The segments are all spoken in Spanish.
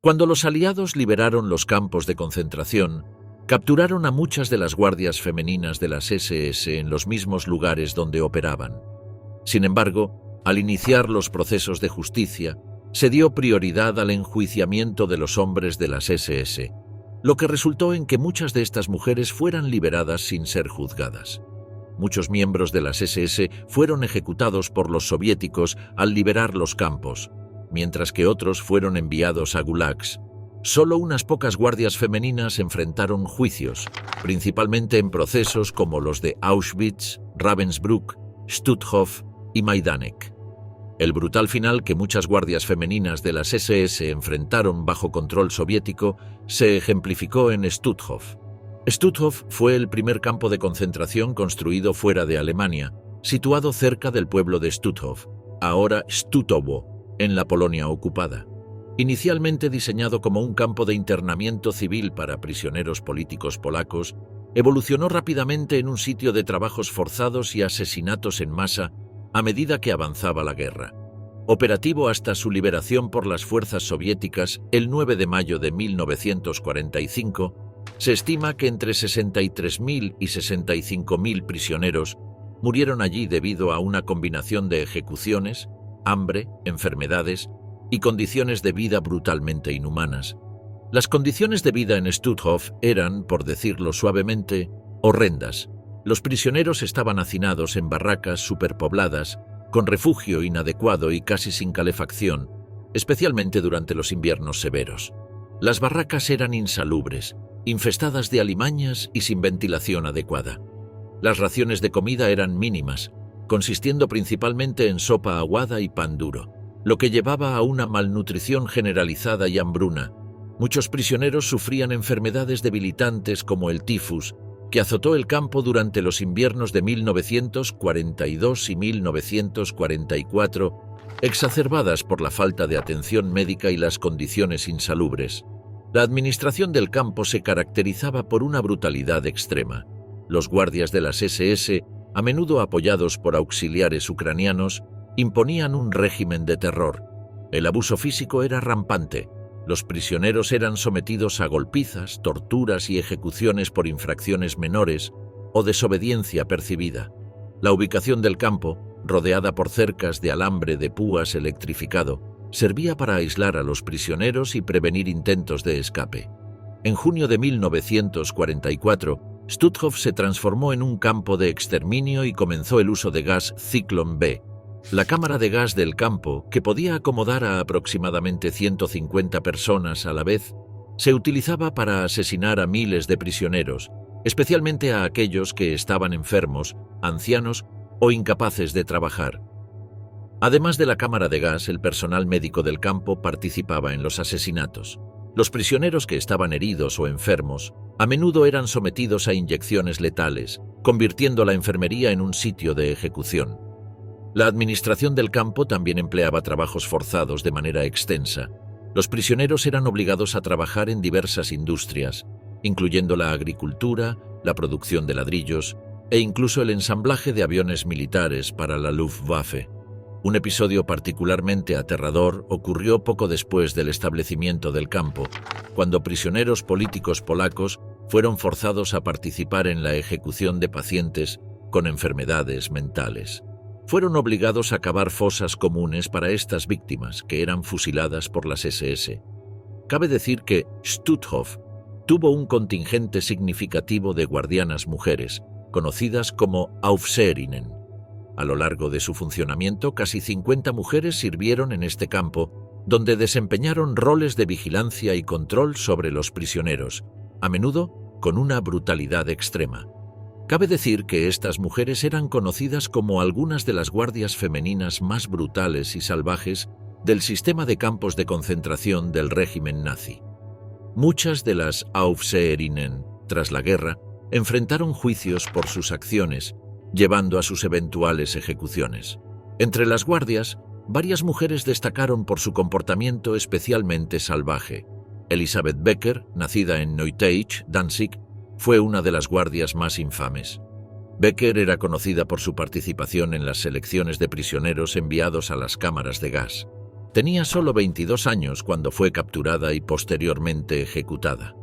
Cuando los aliados liberaron los campos de concentración, capturaron a muchas de las guardias femeninas de las SS en los mismos lugares donde operaban. Sin embargo, al iniciar los procesos de justicia, se dio prioridad al enjuiciamiento de los hombres de las SS, lo que resultó en que muchas de estas mujeres fueran liberadas sin ser juzgadas. Muchos miembros de las SS fueron ejecutados por los soviéticos al liberar los campos, mientras que otros fueron enviados a gulags. Solo unas pocas guardias femeninas enfrentaron juicios, principalmente en procesos como los de Auschwitz, Ravensbrück, Stutthof y Majdanek. El brutal final que muchas guardias femeninas de las SS enfrentaron bajo control soviético se ejemplificó en Stutthof. Stutthof fue el primer campo de concentración construido fuera de Alemania, situado cerca del pueblo de Stutthof, ahora Stutowo, en la Polonia ocupada. Inicialmente diseñado como un campo de internamiento civil para prisioneros políticos polacos, evolucionó rápidamente en un sitio de trabajos forzados y asesinatos en masa a medida que avanzaba la guerra. Operativo hasta su liberación por las fuerzas soviéticas el 9 de mayo de 1945, se estima que entre 63.000 y 65.000 prisioneros murieron allí debido a una combinación de ejecuciones, hambre, enfermedades y condiciones de vida brutalmente inhumanas. Las condiciones de vida en Stutthof eran, por decirlo suavemente, horrendas. Los prisioneros estaban hacinados en barracas superpobladas, con refugio inadecuado y casi sin calefacción, especialmente durante los inviernos severos. Las barracas eran insalubres, infestadas de alimañas y sin ventilación adecuada. Las raciones de comida eran mínimas, consistiendo principalmente en sopa aguada y pan duro, lo que llevaba a una malnutrición generalizada y hambruna. Muchos prisioneros sufrían enfermedades debilitantes como el tifus, que azotó el campo durante los inviernos de 1942 y 1944, exacerbadas por la falta de atención médica y las condiciones insalubres. La administración del campo se caracterizaba por una brutalidad extrema. Los guardias de las SS, a menudo apoyados por auxiliares ucranianos, imponían un régimen de terror. El abuso físico era rampante. Los prisioneros eran sometidos a golpizas, torturas y ejecuciones por infracciones menores o desobediencia percibida. La ubicación del campo, rodeada por cercas de alambre de púas electrificado, servía para aislar a los prisioneros y prevenir intentos de escape. En junio de 1944, Stutthof se transformó en un campo de exterminio y comenzó el uso de gas Zyklon B. La cámara de gas del campo, que podía acomodar a aproximadamente 150 personas a la vez, se utilizaba para asesinar a miles de prisioneros, especialmente a aquellos que estaban enfermos, ancianos o incapaces de trabajar. Además de la cámara de gas, el personal médico del campo participaba en los asesinatos. Los prisioneros que estaban heridos o enfermos a menudo eran sometidos a inyecciones letales, convirtiendo la enfermería en un sitio de ejecución. La administración del campo también empleaba trabajos forzados de manera extensa. Los prisioneros eran obligados a trabajar en diversas industrias, incluyendo la agricultura, la producción de ladrillos e incluso el ensamblaje de aviones militares para la Luftwaffe. Un episodio particularmente aterrador ocurrió poco después del establecimiento del campo, cuando prisioneros políticos polacos fueron forzados a participar en la ejecución de pacientes con enfermedades mentales. Fueron obligados a cavar fosas comunes para estas víctimas, que eran fusiladas por las SS. Cabe decir que Stutthof tuvo un contingente significativo de guardianas mujeres, conocidas como Aufseherinnen. A lo largo de su funcionamiento, casi 50 mujeres sirvieron en este campo, donde desempeñaron roles de vigilancia y control sobre los prisioneros, a menudo con una brutalidad extrema. Cabe decir que estas mujeres eran conocidas como algunas de las guardias femeninas más brutales y salvajes del sistema de campos de concentración del régimen nazi. Muchas de las Aufseherinnen, tras la guerra, enfrentaron juicios por sus acciones, llevando a sus eventuales ejecuciones. Entre las guardias, varias mujeres destacaron por su comportamiento especialmente salvaje. Elisabeth Becker, nacida en Neuteich, Danzig, fue una de las guardias más infames. Becker era conocida por su participación en las selecciones de prisioneros enviados a las cámaras de gas. Tenía solo 22 años cuando fue capturada y posteriormente ejecutada.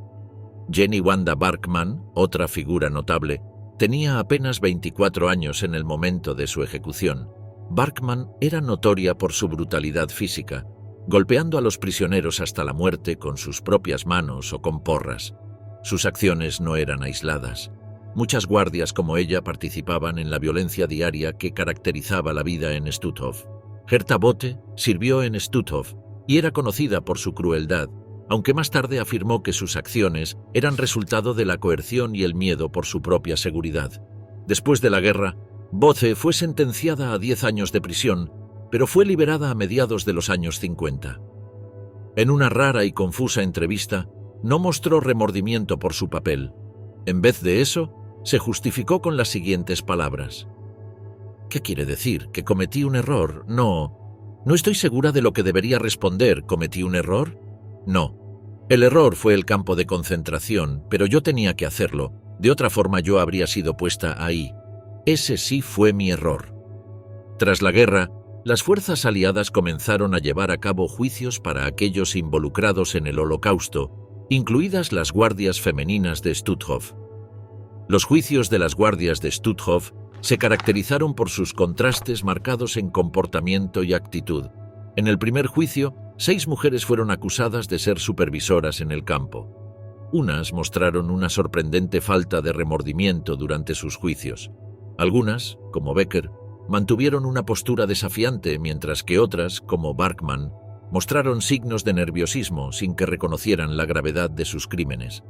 Jenny Wanda Barkman, otra figura notable, tenía apenas 24 años en el momento de su ejecución. Barkman era notoria por su brutalidad física, golpeando a los prisioneros hasta la muerte con sus propias manos o con porras. Sus acciones no eran aisladas. Muchas guardias como ella participaban en la violencia diaria que caracterizaba la vida en Stutthof. Herta Bote sirvió en Stutthof y era conocida por su crueldad, aunque más tarde afirmó que sus acciones eran resultado de la coerción y el miedo por su propia seguridad. Después de la guerra, Bote fue sentenciada a 10 años de prisión, pero fue liberada a mediados de los años 50. En una rara y confusa entrevista, no mostró remordimiento por su papel. En vez de eso, se justificó con las siguientes palabras. ¿Qué quiere decir? ¿Que cometí un error? No estoy segura de lo que debería responder. ¿Cometí un error? No. El error fue el campo de concentración, pero yo tenía que hacerlo. De otra forma yo habría sido puesta ahí. Ese sí fue mi error. Tras la guerra, las fuerzas aliadas comenzaron a llevar a cabo juicios para aquellos involucrados en el Holocausto, incluidas las guardias femeninas de Stutthof. Los juicios de las guardias de Stutthof se caracterizaron por sus contrastes marcados en comportamiento y actitud. En el primer juicio, 6 mujeres fueron acusadas de ser supervisoras en el campo. Unas mostraron una sorprendente falta de remordimiento durante sus juicios. Algunas, como Becker, mantuvieron una postura desafiante, mientras que otras, como Barkman, mostraron signos de nerviosismo sin que reconocieran la gravedad de sus crímenes.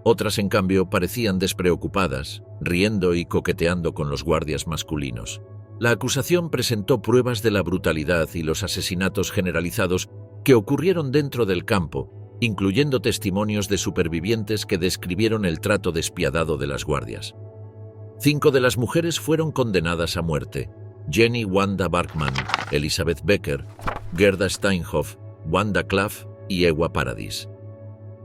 Otras, en cambio, parecían despreocupadas, riendo y coqueteando con los guardias masculinos. La acusación presentó pruebas de la brutalidad y los asesinatos generalizados que ocurrieron dentro del campo, incluyendo testimonios de supervivientes que describieron el trato despiadado de las guardias. 5 de las mujeres fueron condenadas a muerte: Jenny Wanda Barkman, Elizabeth Becker, Gerda Steinhoff, Wanda Klaff y Ewa Paradis.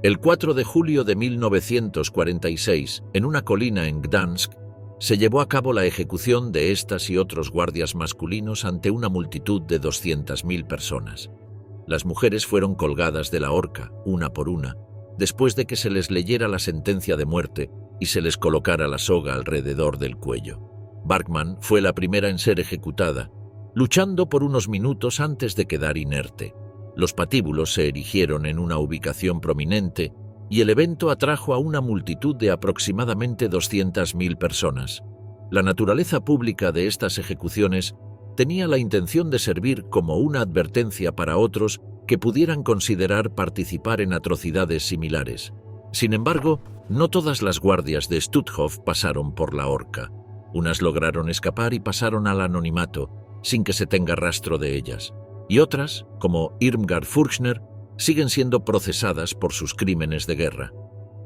El 4 de julio de 1946, en una colina en Gdansk, se llevó a cabo la ejecución de estas y otros guardias masculinos ante una multitud de 200.000 personas. Las mujeres fueron colgadas de la horca, una por una, después de que se les leyera la sentencia de muerte y se les colocara la soga alrededor del cuello. Barkman fue la primera en ser ejecutada, luchando por unos minutos antes de quedar inerte. Los patíbulos se erigieron en una ubicación prominente y el evento atrajo a una multitud de aproximadamente 200.000 personas. La naturaleza pública de estas ejecuciones tenía la intención de servir como una advertencia para otros que pudieran considerar participar en atrocidades similares. Sin embargo, no todas las guardias de Stutthof pasaron por la horca. Unas lograron escapar y pasaron al anonimato, sin que se tenga rastro de ellas. Y otras, como Irmgard Furchner, siguen siendo procesadas por sus crímenes de guerra.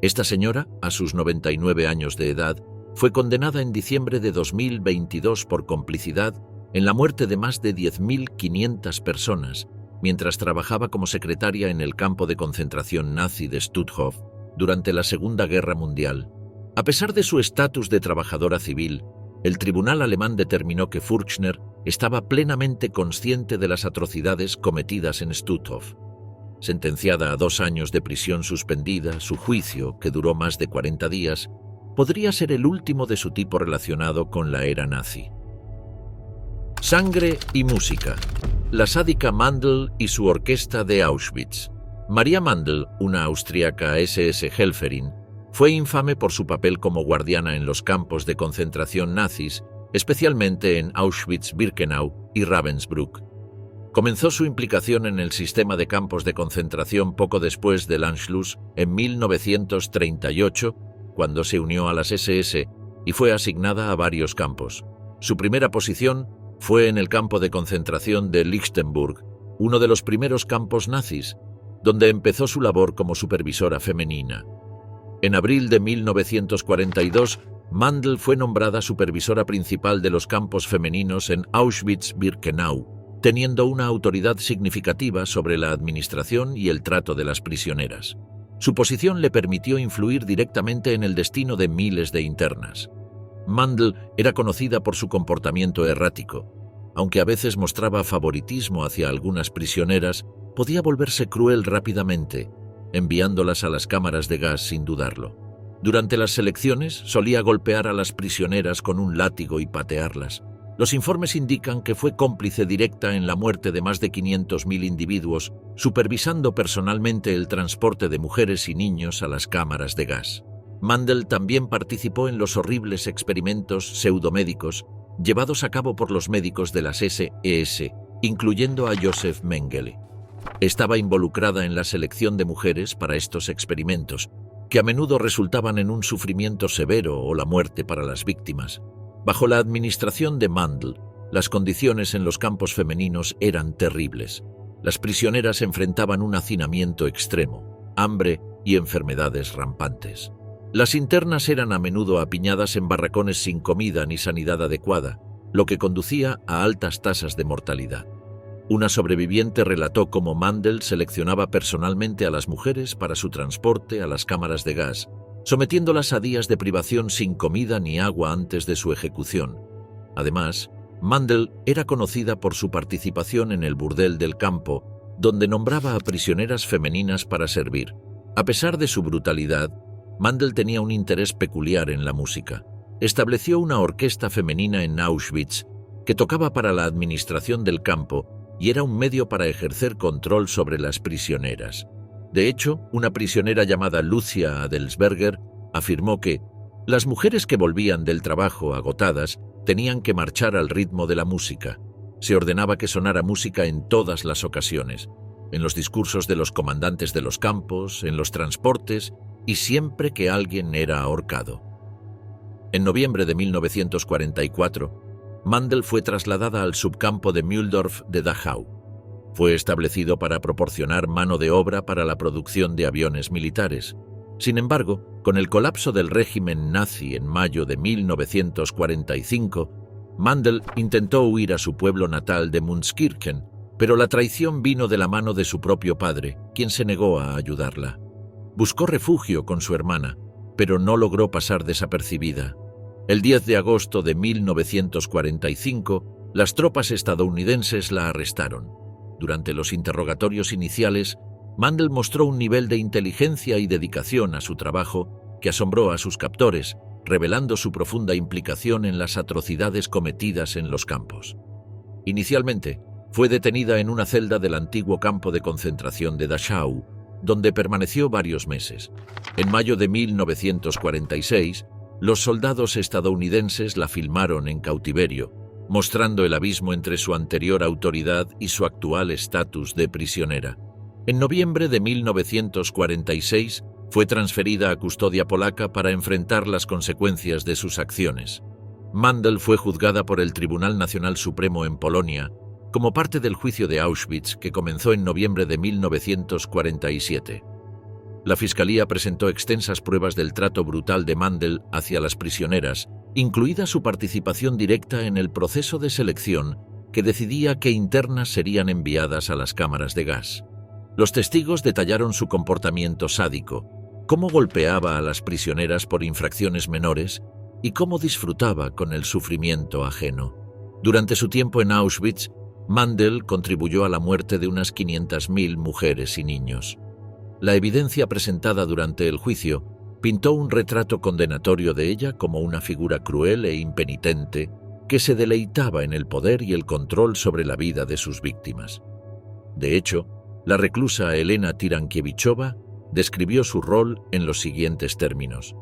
Esta señora, a sus 99 años de edad, fue condenada en diciembre de 2022 por complicidad en la muerte de más de 10.500 personas, mientras trabajaba como secretaria en el campo de concentración nazi de Stutthof durante la Segunda Guerra Mundial. A pesar de su estatus de trabajadora civil, el tribunal alemán determinó que Furchner estaba plenamente consciente de las atrocidades cometidas en Stutthof. Sentenciada a 2 años de prisión suspendida, su juicio, que duró más de 40 días, podría ser el último de su tipo relacionado con la era nazi. Sangre y música. La sádica Mandl y su orquesta de Auschwitz. Maria Mandl, una austríaca SS Helferin, fue infame por su papel como guardiana en los campos de concentración nazis, especialmente en Auschwitz-Birkenau y Ravensbrück. Comenzó su implicación en el sistema de campos de concentración poco después del Anschluss en 1938, cuando se unió a las SS y fue asignada a varios campos. Su primera posición fue en el campo de concentración de Lichtenburg, uno de los primeros campos nazis, donde empezó su labor como supervisora femenina. En abril de 1942, Mandl fue nombrada supervisora principal de los campos femeninos en Auschwitz-Birkenau, teniendo una autoridad significativa sobre la administración y el trato de las prisioneras. Su posición le permitió influir directamente en el destino de miles de internas. Mandl era conocida por su comportamiento errático. Aunque a veces mostraba favoritismo hacia algunas prisioneras, podía volverse cruel rápidamente, enviándolas a las cámaras de gas sin dudarlo. Durante las selecciones solía golpear a las prisioneras con un látigo y patearlas. Los informes indican que fue cómplice directa en la muerte de más de 500.000 individuos, supervisando personalmente el transporte de mujeres y niños a las cámaras de gas. Mandel también participó en los horribles experimentos pseudomédicos llevados a cabo por los médicos de las SS, incluyendo a Joseph Mengele. Estaba involucrada en la selección de mujeres para estos experimentos, que a menudo resultaban en un sufrimiento severo o la muerte para las víctimas. Bajo la administración de Mandel, las condiciones en los campos femeninos eran terribles. Las prisioneras enfrentaban un hacinamiento extremo, hambre y enfermedades rampantes. Las internas eran a menudo apiñadas en barracones sin comida ni sanidad adecuada, lo que conducía a altas tasas de mortalidad. Una sobreviviente relató cómo Mandel seleccionaba personalmente a las mujeres para su transporte a las cámaras de gas, sometiéndolas a días de privación sin comida ni agua antes de su ejecución. Además, Mandel era conocida por su participación en el burdel del campo, donde nombraba a prisioneras femeninas para servir. A pesar de su brutalidad, Mandel tenía un interés peculiar en la música. Estableció una orquesta femenina en Auschwitz que tocaba para la administración del campo y era un medio para ejercer control sobre las prisioneras. De hecho, una prisionera llamada Lucia Adelsberger afirmó que las mujeres que volvían del trabajo agotadas tenían que marchar al ritmo de la música. Se ordenaba que sonara música en todas las ocasiones, en los discursos de los comandantes de los campos, en los transportes y siempre que alguien era ahorcado. En noviembre de 1944, Mandel fue trasladada al subcampo de Mühldorf de Dachau. Fue establecido para proporcionar mano de obra para la producción de aviones militares. Sin embargo, con el colapso del régimen nazi en mayo de 1945, Mandel intentó huir a su pueblo natal de Mundskirchen, pero la traición vino de la mano de su propio padre, quien se negó a ayudarla. Buscó refugio con su hermana, pero no logró pasar desapercibida. El 10 de agosto de 1945, las tropas estadounidenses la arrestaron. Durante los interrogatorios iniciales, Mandel mostró un nivel de inteligencia y dedicación a su trabajo que asombró a sus captores, revelando su profunda implicación en las atrocidades cometidas en los campos. Inicialmente, fue detenida en una celda del antiguo campo de concentración de Dachau, donde permaneció varios meses. En mayo de 1946, los soldados estadounidenses la filmaron en cautiverio, mostrando el abismo entre su anterior autoridad y su actual estatus de prisionera. En noviembre de 1946 fue transferida a custodia polaca para enfrentar las consecuencias de sus acciones. Mandel fue juzgada por el Tribunal Nacional Supremo en Polonia como parte del juicio de Auschwitz que comenzó en noviembre de 1947. La Fiscalía presentó extensas pruebas del trato brutal de Mandel hacia las prisioneras, incluida su participación directa en el proceso de selección que decidía qué internas serían enviadas a las cámaras de gas. Los testigos detallaron su comportamiento sádico, cómo golpeaba a las prisioneras por infracciones menores y cómo disfrutaba con el sufrimiento ajeno. Durante su tiempo en Auschwitz, Mandel contribuyó a la muerte de unas 500.000 mujeres y niños. La evidencia presentada durante el juicio pintó un retrato condenatorio de ella como una figura cruel e impenitente que se deleitaba en el poder y el control sobre la vida de sus víctimas. De hecho, la reclusa Elena Tirankievichova describió su rol en los siguientes términos: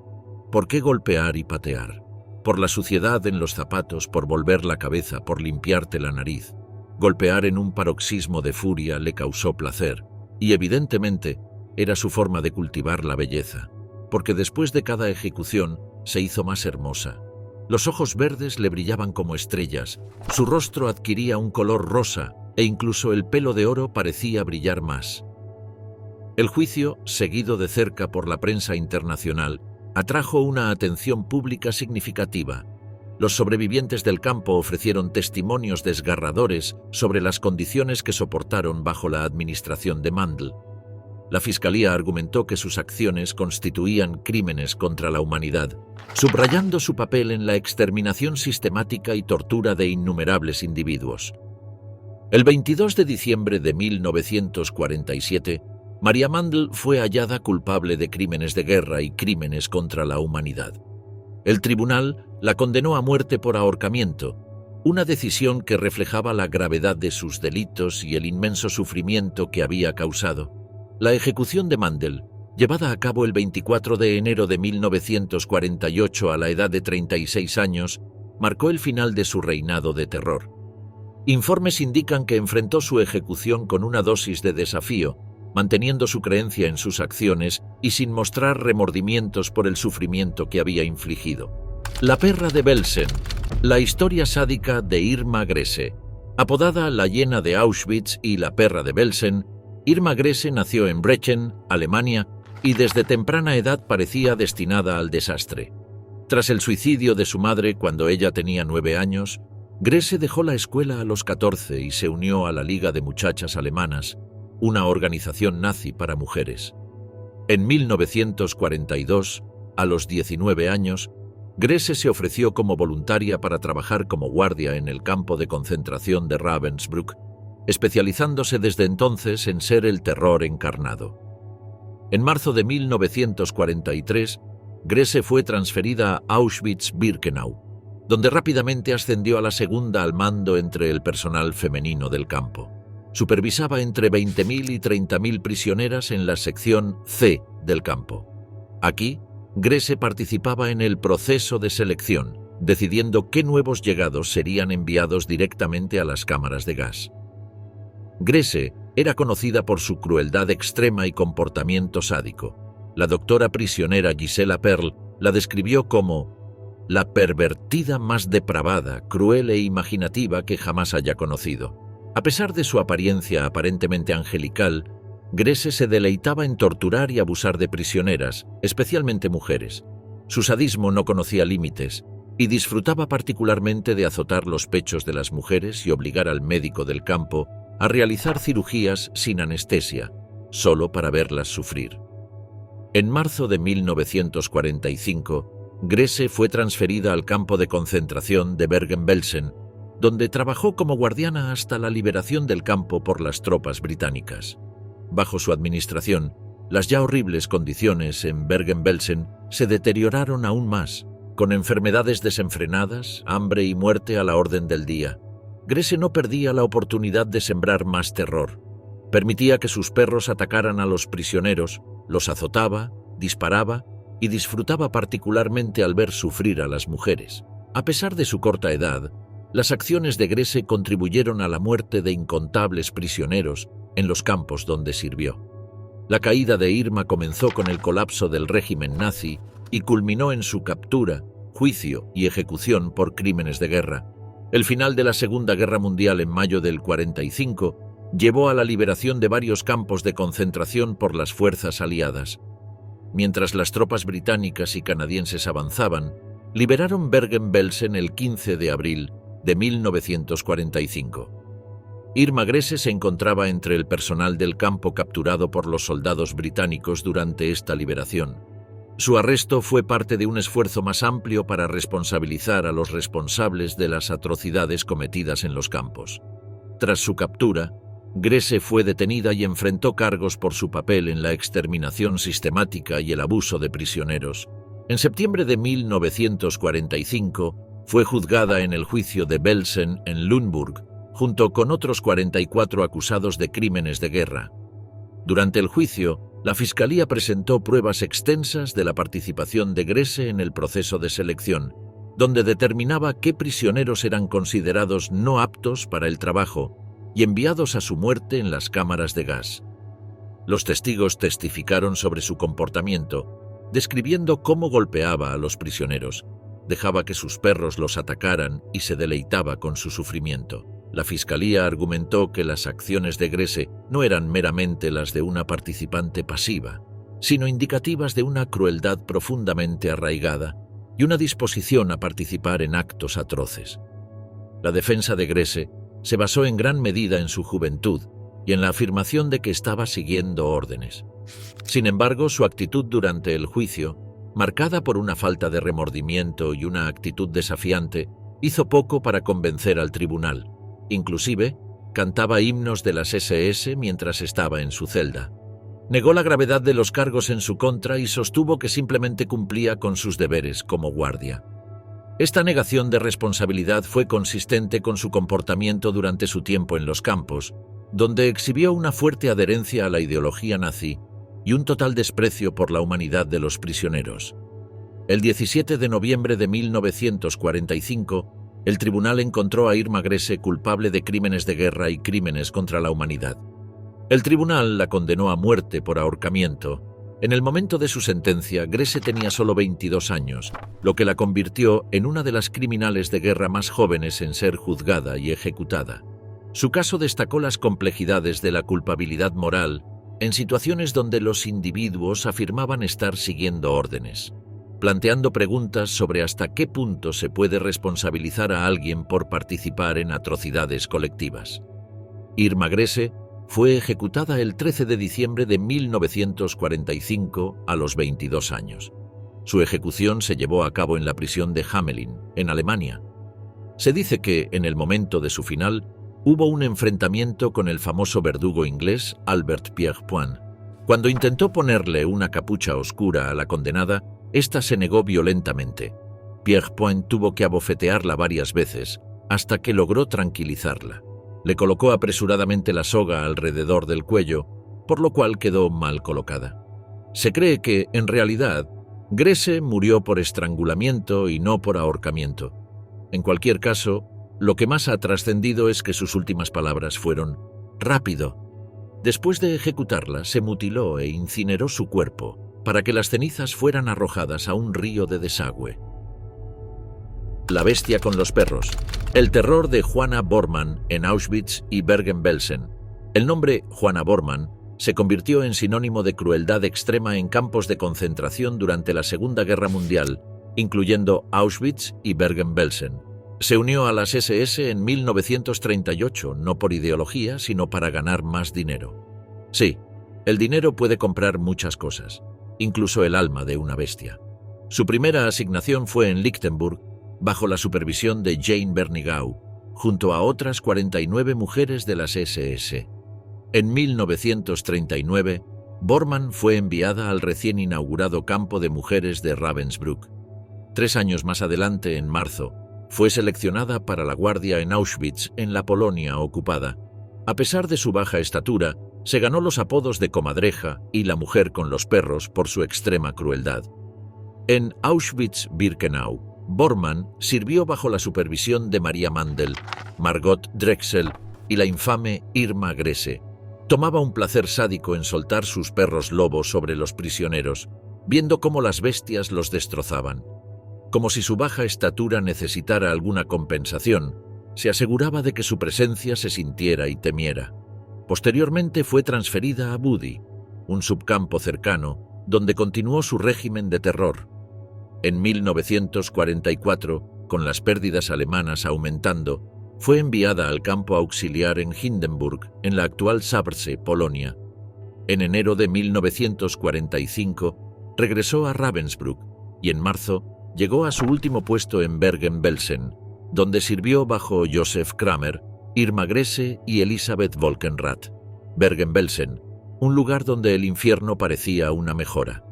¿por qué golpear y patear? Por la suciedad en los zapatos, por volver la cabeza, por limpiarte la nariz. Golpear en un paroxismo de furia le causó placer, y evidentemente era su forma de cultivar la belleza, porque después de cada ejecución se hizo más hermosa. Los ojos verdes le brillaban como estrellas, su rostro adquiría un color rosa e incluso el pelo de oro parecía brillar más. El juicio, seguido de cerca por la prensa internacional, atrajo una atención pública significativa. Los sobrevivientes del campo ofrecieron testimonios desgarradores sobre las condiciones que soportaron bajo la administración de Mandel. La Fiscalía argumentó que sus acciones constituían crímenes contra la humanidad, subrayando su papel en la exterminación sistemática y tortura de innumerables individuos. El 22 de diciembre de 1947, Maria Mandl fue hallada culpable de crímenes de guerra y crímenes contra la humanidad. El tribunal la condenó a muerte por ahorcamiento, una decisión que reflejaba la gravedad de sus delitos y el inmenso sufrimiento que había causado. La ejecución de Mandl, llevada a cabo el 24 de enero de 1948 a la edad de 36 años, marcó el final de su reinado de terror. Informes indican que enfrentó su ejecución con una dosis de desafío, manteniendo su creencia en sus acciones y sin mostrar remordimientos por el sufrimiento que había infligido. La perra de Belsen, la historia sádica de Irma Grese. Apodada la hiena de Auschwitz y la perra de Belsen, Irma Grese nació en Brechen, Alemania, y desde temprana edad parecía destinada al desastre. Tras el suicidio de su madre cuando ella tenía 9 años, Grese dejó la escuela a los 14 y se unió a la Liga de Muchachas Alemanas, una organización nazi para mujeres. En 1942, a los 19 años, Grese se ofreció como voluntaria para trabajar como guardia en el campo de concentración de Ravensbrück, especializándose desde entonces en ser el terror encarnado. En marzo de 1943, Grese fue transferida a Auschwitz-Birkenau, donde rápidamente ascendió a la segunda al mando entre el personal femenino del campo. Supervisaba entre 20.000 y 30.000 prisioneras en la sección C del campo. Aquí, Grese participaba en el proceso de selección, decidiendo qué nuevos llegados serían enviados directamente a las cámaras de gas. Grese era conocida por su crueldad extrema y comportamiento sádico. La doctora prisionera Gisela Perl la describió como la pervertida más depravada, cruel e imaginativa que jamás haya conocido. A pesar de su apariencia aparentemente angelical, Grese se deleitaba en torturar y abusar de prisioneras, especialmente mujeres. Su sadismo no conocía límites y disfrutaba particularmente de azotar los pechos de las mujeres y obligar al médico del campo a realizar cirugías sin anestesia, solo para verlas sufrir. En marzo de 1945, Grese fue transferida al campo de concentración de Bergen-Belsen, donde trabajó como guardiana hasta la liberación del campo por las tropas británicas. Bajo su administración, las ya horribles condiciones en Bergen-Belsen se deterioraron aún más, con enfermedades desenfrenadas, hambre y muerte a la orden del día. Grese no perdía la oportunidad de sembrar más terror. Permitía que sus perros atacaran a los prisioneros, los azotaba, disparaba y disfrutaba particularmente al ver sufrir a las mujeres. A pesar de su corta edad, las acciones de Grese contribuyeron a la muerte de incontables prisioneros en los campos donde sirvió. La caída de Irma comenzó con el colapso del régimen nazi y culminó en su captura, juicio y ejecución por crímenes de guerra. El final de la Segunda Guerra Mundial en mayo del 45 llevó a la liberación de varios campos de concentración por las fuerzas aliadas. Mientras las tropas británicas y canadienses avanzaban, liberaron Bergen-Belsen el 15 de abril de 1945. Irma Grese se encontraba entre el personal del campo capturado por los soldados británicos durante esta liberación. Su arresto fue parte de un esfuerzo más amplio para responsabilizar a los responsables de las atrocidades cometidas en los campos. Tras su captura, Grese fue detenida y enfrentó cargos por su papel en la exterminación sistemática y el abuso de prisioneros. En septiembre de 1945, fue juzgada en el juicio de Belsen en Lüneburg, junto con otros 44 acusados de crímenes de guerra. Durante el juicio, la Fiscalía presentó pruebas extensas de la participación de Grese en el proceso de selección, donde determinaba qué prisioneros eran considerados no aptos para el trabajo y enviados a su muerte en las cámaras de gas. Los testigos testificaron sobre su comportamiento, describiendo cómo golpeaba a los prisioneros, dejaba que sus perros los atacaran y se deleitaba con su sufrimiento. La Fiscalía argumentó que las acciones de Grese no eran meramente las de una participante pasiva, sino indicativas de una crueldad profundamente arraigada y una disposición a participar en actos atroces. La defensa de Grese se basó en gran medida en su juventud y en la afirmación de que estaba siguiendo órdenes. Sin embargo, su actitud durante el juicio, marcada por una falta de remordimiento y una actitud desafiante, hizo poco para convencer al tribunal. Inclusive, cantaba himnos de las SS mientras estaba en su celda. Negó la gravedad de los cargos en su contra y sostuvo que simplemente cumplía con sus deberes como guardia. Esta negación de responsabilidad fue consistente con su comportamiento durante su tiempo en los campos, donde exhibió una fuerte adherencia a la ideología nazi y un total desprecio por la humanidad de los prisioneros. El 17 de noviembre de 1945, el tribunal encontró a Irma Grese culpable de crímenes de guerra y crímenes contra la humanidad. El tribunal la condenó a muerte por ahorcamiento. En el momento de su sentencia, Grese tenía solo 22 años, lo que la convirtió en una de las criminales de guerra más jóvenes en ser juzgada y ejecutada. Su caso destacó las complejidades de la culpabilidad moral en situaciones donde los individuos afirmaban estar siguiendo órdenes, planteando preguntas sobre hasta qué punto se puede responsabilizar a alguien por participar en atrocidades colectivas. Irma Grese fue ejecutada el 13 de diciembre de 1945 a los 22 años. Su ejecución se llevó a cabo en la prisión de Hamelin, en Alemania. Se dice que, en el momento de su final, hubo un enfrentamiento con el famoso verdugo inglés Albert Pierrepoint. Cuando intentó ponerle una capucha oscura a la condenada, ésta se negó violentamente. Pierrepoint tuvo que abofetearla varias veces, hasta que logró tranquilizarla. Le colocó apresuradamente la soga alrededor del cuello, por lo cual quedó mal colocada. Se cree que, en realidad, Grese murió por estrangulamiento y no por ahorcamiento. En cualquier caso, lo que más ha trascendido es que sus últimas palabras fueron «rápido». Después de ejecutarla, se mutiló e incineró su cuerpo para que las cenizas fueran arrojadas a un río de desagüe. La bestia con los perros. El terror de Juana Bormann en Auschwitz y Bergen-Belsen. El nombre Juana Bormann se convirtió en sinónimo de crueldad extrema en campos de concentración durante la Segunda Guerra Mundial, incluyendo Auschwitz y Bergen-Belsen. Se unió a las SS en 1938, no por ideología, sino para ganar más dinero. Sí, el dinero puede comprar muchas cosas, incluso el alma de una bestia. Su primera asignación fue en Lichtenburg, bajo la supervisión de Jane Bernigau, junto a otras 49 mujeres de las SS. En 1939, Bormann fue enviada al recién inaugurado campo de mujeres de Ravensbrück. 3 años más adelante, en marzo, fue seleccionada para la guardia en Auschwitz, en la Polonia ocupada. A pesar de su baja estatura, se ganó los apodos de comadreja y la mujer con los perros por su extrema crueldad. En Auschwitz-Birkenau, Bormann sirvió bajo la supervisión de Maria Mandel, Margot Drexel y la infame Irma Grese. Tomaba un placer sádico en soltar sus perros lobos sobre los prisioneros, viendo cómo las bestias los destrozaban. Como si su baja estatura necesitara alguna compensación, se aseguraba de que su presencia se sintiera y temiera. Posteriormente fue transferida a Budi, un subcampo cercano, donde continuó su régimen de terror. En 1944, con las pérdidas alemanas aumentando, fue enviada al campo auxiliar en Hindenburg, en la actual Zabrze, Polonia. En enero de 1945, regresó a Ravensbrück y en marzo llegó a su último puesto en Bergen-Belsen, donde sirvió bajo Josef Kramer, Irma Grese y Elisabeth Volkenrath. Bergen-Belsen, un lugar donde el infierno parecía una mejora.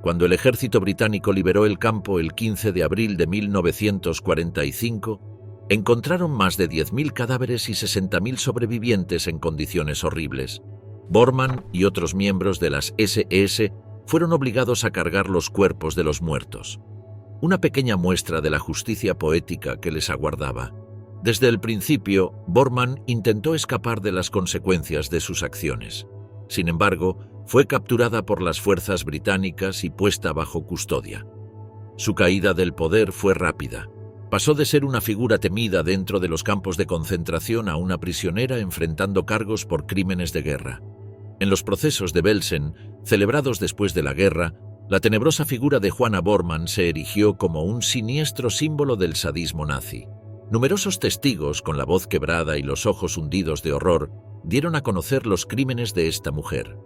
Cuando el ejército británico liberó el campo el 15 de abril de 1945, encontraron más de 10.000 cadáveres y 60.000 sobrevivientes en condiciones horribles. Bormann y otros miembros de las SS fueron obligados a cargar los cuerpos de los muertos. Una pequeña muestra de la justicia poética que les aguardaba. Desde el principio, Bormann intentó escapar de las consecuencias de sus acciones. Sin embargo, fue capturada por las fuerzas británicas y puesta bajo custodia. Su caída del poder fue rápida. Pasó de ser una figura temida dentro de los campos de concentración a una prisionera enfrentando cargos por crímenes de guerra. En los procesos de Belsen, celebrados después de la guerra, la tenebrosa figura de Juana Bormann se erigió como un siniestro símbolo del sadismo nazi. Numerosos testigos, con la voz quebrada y los ojos hundidos de horror, dieron a conocer los crímenes de esta mujer.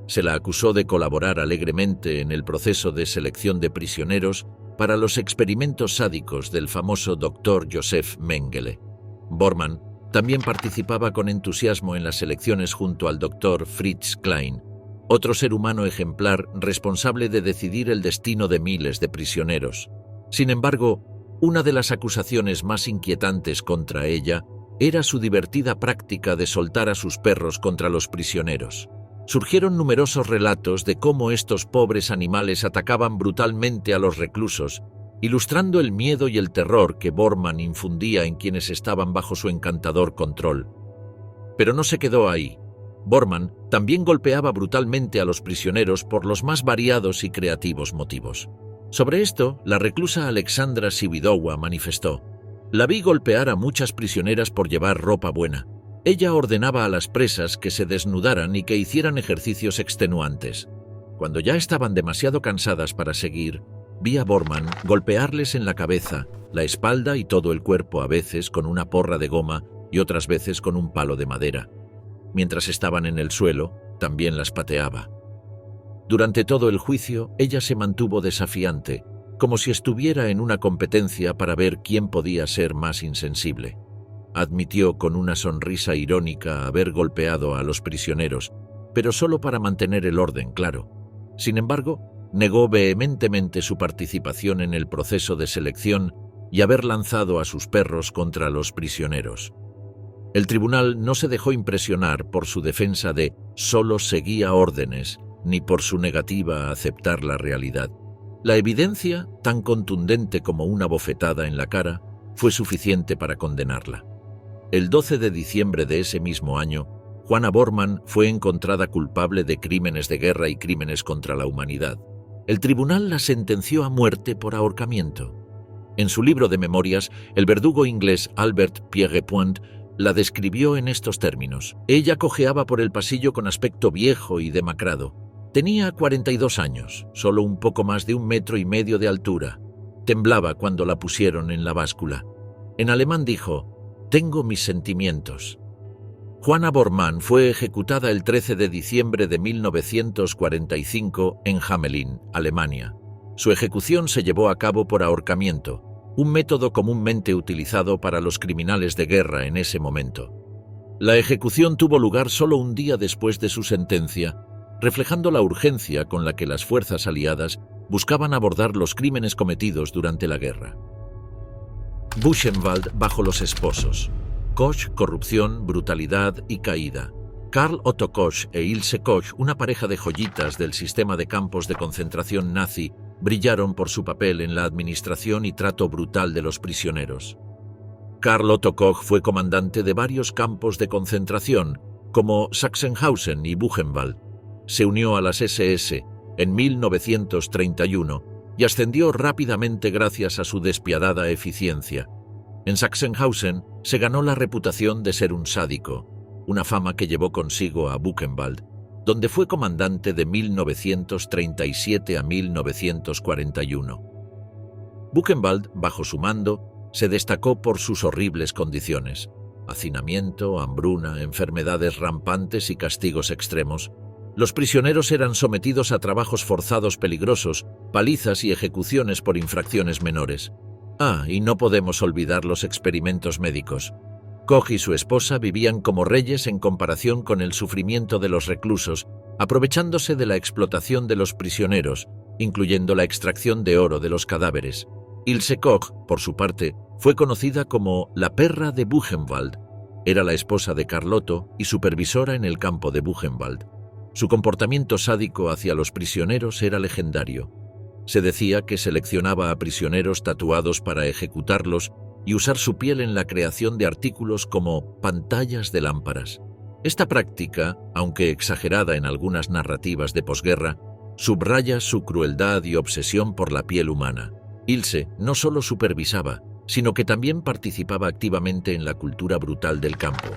Se la acusó de colaborar alegremente en el proceso de selección de prisioneros para los experimentos sádicos del famoso Dr. Joseph Mengele. Bormann también participaba con entusiasmo en las elecciones junto al Dr. Fritz Klein, otro ser humano ejemplar responsable de decidir el destino de miles de prisioneros. Sin embargo, una de las acusaciones más inquietantes contra ella era su divertida práctica de soltar a sus perros contra los prisioneros. Surgieron numerosos relatos de cómo estos pobres animales atacaban brutalmente a los reclusos, ilustrando el miedo y el terror que Bormann infundía en quienes estaban bajo su encantador control. Pero no se quedó ahí. Bormann también golpeaba brutalmente a los prisioneros por los más variados y creativos motivos. Sobre esto, la reclusa Alexandra Sividowa manifestó: «La vi golpear a muchas prisioneras por llevar ropa buena. Ella ordenaba a las presas que se desnudaran y que hicieran ejercicios extenuantes. Cuando ya estaban demasiado cansadas para seguir, vi a Bormann golpearles en la cabeza, la espalda y todo el cuerpo, a veces con una porra de goma y otras veces con un palo de madera. Mientras estaban en el suelo, también las pateaba. Durante todo el juicio, ella se mantuvo desafiante, como si estuviera en una competencia para ver quién podía ser más insensible. Admitió con una sonrisa irónica haber golpeado a los prisioneros, pero solo para mantener el orden, claro. Sin embargo, negó vehementemente su participación en el proceso de selección y haber lanzado a sus perros contra los prisioneros. El tribunal no se dejó impresionar por su defensa de «solo seguía órdenes», ni por su negativa a aceptar la realidad. La evidencia, tan contundente como una bofetada en la cara, fue suficiente para condenarla. El 12 de diciembre de ese mismo año, Juana Bormann fue encontrada culpable de crímenes de guerra y crímenes contra la humanidad. El tribunal la sentenció a muerte por ahorcamiento. En su libro de memorias, el verdugo inglés Albert Pierrepoint la describió en estos términos: «Ella cojeaba por el pasillo con aspecto viejo y demacrado. Tenía 42 años, solo un poco más de 1,5 metros de altura. Temblaba cuando la pusieron en la báscula. En alemán dijo: «Tengo mis sentimientos». Juana Bormann fue ejecutada el 13 de diciembre de 1945 en Hamelin, Alemania. Su ejecución se llevó a cabo por ahorcamiento, un método comúnmente utilizado para los criminales de guerra en ese momento. La ejecución tuvo lugar solo un día después de su sentencia, reflejando la urgencia con la que las fuerzas aliadas buscaban abordar los crímenes cometidos durante la guerra. Buchenwald bajo los esposos. Koch, corrupción, brutalidad y caída. Karl Otto Koch e Ilse Koch, una pareja de joyitas del sistema de campos de concentración nazi, brillaron por su papel en la administración y trato brutal de los prisioneros. Karl Otto Koch fue comandante de varios campos de concentración, como Sachsenhausen y Buchenwald. Se unió a las SS en 1931 y ascendió rápidamente gracias a su despiadada eficiencia. En Sachsenhausen se ganó la reputación de ser un sádico, una fama que llevó consigo a Buchenwald, donde fue comandante de 1937 a 1941. Buchenwald, bajo su mando, se destacó por sus horribles condiciones: hacinamiento, hambruna, enfermedades rampantes y castigos extremos. Los prisioneros eran sometidos a trabajos forzados peligrosos, palizas y ejecuciones por infracciones menores. Y no podemos olvidar los experimentos médicos. Koch y su esposa vivían como reyes en comparación con el sufrimiento de los reclusos, aprovechándose de la explotación de los prisioneros, incluyendo la extracción de oro de los cadáveres. Ilse Koch, por su parte, fue conocida como la perra de Buchenwald. Era la esposa de Karl Otto y supervisora en el campo de Buchenwald. Su comportamiento sádico hacia los prisioneros era legendario. Se decía que seleccionaba a prisioneros tatuados para ejecutarlos y usar su piel en la creación de artículos como pantallas de lámparas. Esta práctica, aunque exagerada en algunas narrativas de posguerra, subraya su crueldad y obsesión por la piel humana. Ilse no solo supervisaba, sino que también participaba activamente en la cultura brutal del campo.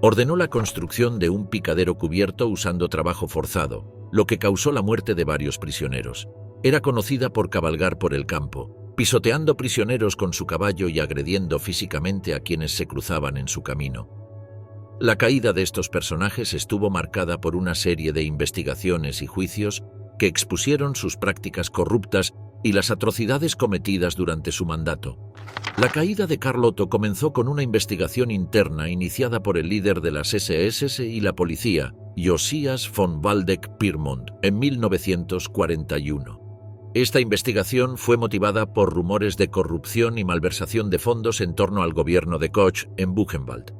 Ordenó la construcción de un picadero cubierto usando trabajo forzado, lo que causó la muerte de varios prisioneros. Era conocida por cabalgar por el campo. pisoteando prisioneros con su caballo y agrediendo físicamente a quienes se cruzaban en su camino. La caída de estos personajes estuvo marcada por una serie de investigaciones y juicios que expusieron sus prácticas corruptas y las atrocidades cometidas durante su mandato. La caída de Karl Otto comenzó con una investigación interna iniciada por el líder de las SS y la policía, Josias von Waldeck-Pyrmont, en 1941. Esta investigación fue motivada por rumores de corrupción y malversación de fondos en torno al gobierno de Koch en Buchenwald.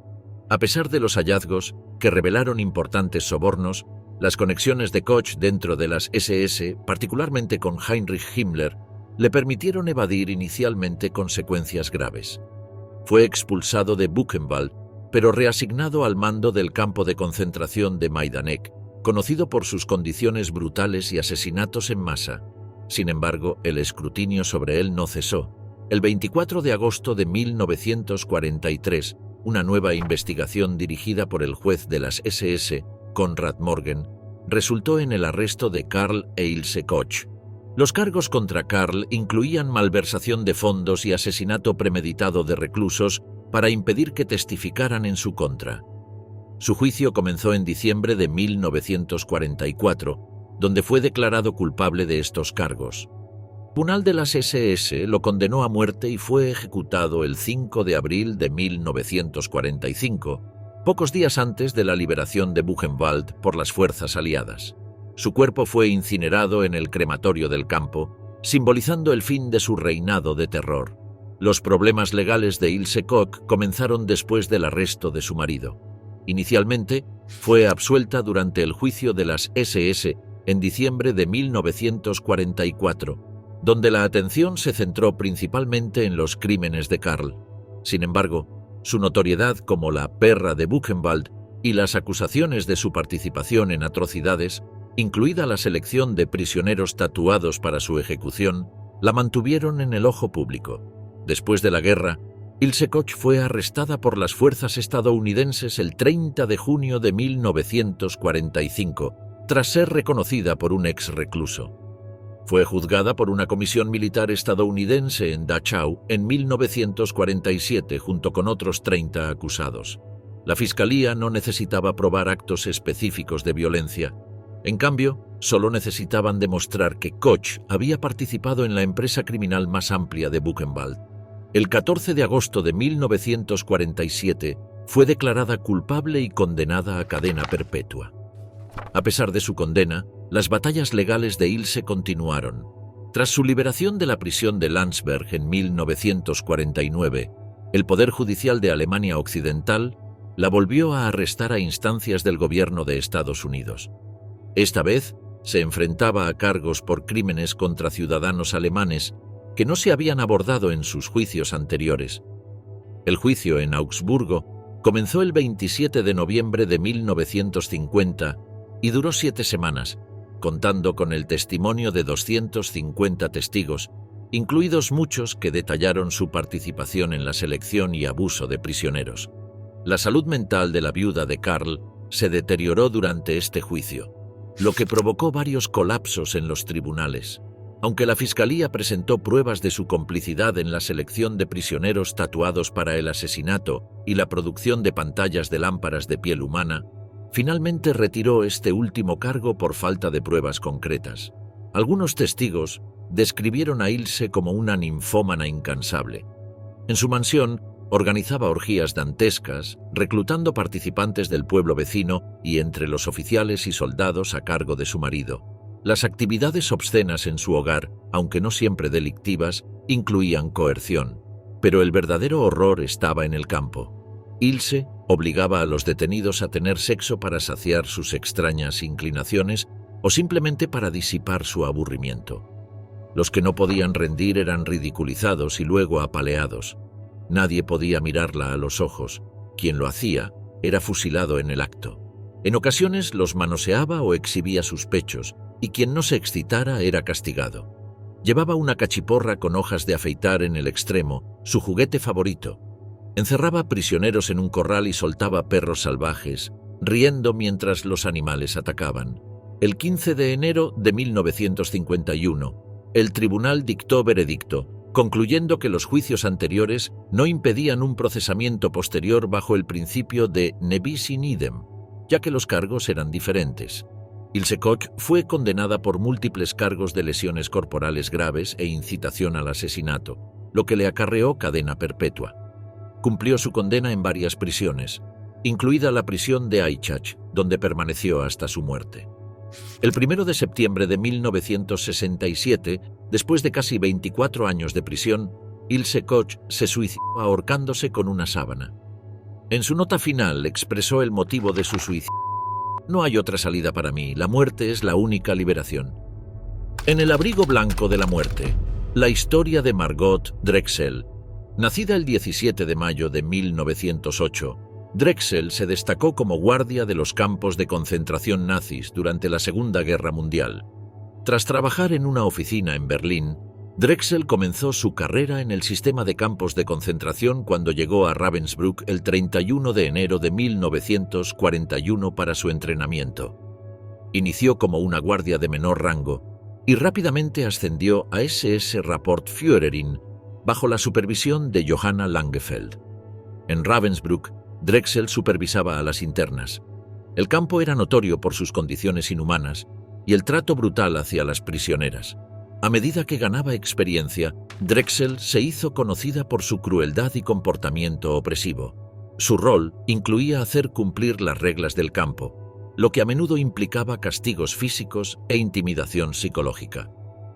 A pesar de los hallazgos, que revelaron importantes sobornos, las conexiones de Koch dentro de las SS, particularmente con Heinrich Himmler, le permitieron evadir inicialmente consecuencias graves. Fue expulsado de Buchenwald, pero reasignado al mando del campo de concentración de Majdanek, conocido por sus condiciones brutales y asesinatos en masa. Sin embargo, el escrutinio sobre él no cesó. El 24 de agosto de 1943, una nueva investigación dirigida por el juez de las SS, Konrad Morgen, resultó en el arresto de Karl e Ilse Koch. Los cargos contra Karl incluían malversación de fondos y asesinato premeditado de reclusos para impedir que testificaran en su contra. Su juicio comenzó en diciembre de 1944, donde fue declarado culpable de estos cargos. El tribunal de las SS lo condenó a muerte y fue ejecutado el 5 de abril de 1945, pocos días antes de la liberación de Buchenwald por las fuerzas aliadas. Su cuerpo fue incinerado en el crematorio del campo, simbolizando el fin de su reinado de terror. Los problemas legales de Ilse Koch comenzaron después del arresto de su marido. Inicialmente, fue absuelta durante el juicio de las SS en diciembre de 1944, donde la atención se centró principalmente en los crímenes de Karl. Sin embargo, su notoriedad como la perra de Buchenwald y las acusaciones de su participación en atrocidades, incluida la selección de prisioneros tatuados para su ejecución, la mantuvieron en el ojo público. Después de la guerra, Ilse Koch fue arrestada por las fuerzas estadounidenses el 30 de junio de 1945, tras ser reconocida por un ex recluso. Fue juzgada por una comisión militar estadounidense en Dachau en 1947 junto con otros 30 acusados. La fiscalía no necesitaba probar actos específicos de violencia. En cambio, solo necesitaban demostrar que Koch había participado en la empresa criminal más amplia de Buchenwald. El 14 de agosto de 1947 fue declarada culpable y condenada a cadena perpetua. A pesar de su condena, las batallas legales de Ilse continuaron. Tras su liberación de la prisión de Landsberg en 1949, el Poder Judicial de Alemania Occidental la volvió a arrestar a instancias del gobierno de Estados Unidos. Esta vez se enfrentaba a cargos por crímenes contra ciudadanos alemanes que no se habían abordado en sus juicios anteriores. El juicio en Augsburgo comenzó el 27 de noviembre de 1950 y duró 7 semanas, contando con el testimonio de 250 testigos, incluidos muchos que detallaron su participación en la selección y abuso de prisioneros. La salud mental de la viuda de Karl se deterioró durante este juicio, lo que provocó varios colapsos en los tribunales. Aunque la fiscalía presentó pruebas de su complicidad en la selección de prisioneros tatuados para el asesinato y la producción de pantallas de lámparas de piel humana, finalmente retiró este último cargo por falta de pruebas concretas. Algunos testigos describieron a Ilse como una ninfómana incansable. En su mansión, organizaba orgías dantescas, reclutando participantes del pueblo vecino y entre los oficiales y soldados a cargo de su marido. Las actividades obscenas en su hogar, aunque no siempre delictivas, incluían coerción. Pero el verdadero horror estaba en el campo. Ilse obligaba a los detenidos a tener sexo para saciar sus extrañas inclinaciones o simplemente para disipar su aburrimiento. Los que no podían rendir eran ridiculizados y luego apaleados. Nadie podía mirarla a los ojos. Quien lo hacía era fusilado en el acto. En ocasiones los manoseaba o exhibía sus pechos, y quien no se excitara era castigado. Llevaba una cachiporra con hojas de afeitar en el extremo, su juguete favorito. Encerraba prisioneros en un corral y soltaba perros salvajes, riendo mientras los animales atacaban. El 15 de enero de 1951, el tribunal dictó veredicto, concluyendo que los juicios anteriores no impedían un procesamiento posterior bajo el principio de ne bis in idem, ya que los cargos eran diferentes. Ilse Koch fue condenada por múltiples cargos de lesiones corporales graves e incitación al asesinato, lo que le acarreó cadena perpetua. Cumplió su condena en varias prisiones, incluida la prisión de Aichach, donde permaneció hasta su muerte. El 1 de septiembre de 1967, después de casi 24 años de prisión, Ilse Koch se suicidó ahorcándose con una sábana. En su nota final expresó el motivo de su suicidio. No hay otra salida para mí, la muerte es la única liberación. En el abrigo blanco de la muerte, la historia de Margot Drexel. Nacida el 17 de mayo de 1908, Drexel se destacó como guardia de los campos de concentración nazis durante la Segunda Guerra Mundial. Tras trabajar en una oficina en Berlín, Drexel comenzó su carrera en el sistema de campos de concentración cuando llegó a Ravensbrück el 31 de enero de 1941 para su entrenamiento. Inició como una guardia de menor rango y rápidamente ascendió a SS Rapportführerin bajo la supervisión de Johanna Langefeld. En Ravensbrück, Drexel supervisaba a las internas. El campo era notorio por sus condiciones inhumanas y el trato brutal hacia las prisioneras. A medida que ganaba experiencia, Drexel se hizo conocida por su crueldad y comportamiento opresivo. Su rol incluía hacer cumplir las reglas del campo, lo que a menudo implicaba castigos físicos e intimidación psicológica.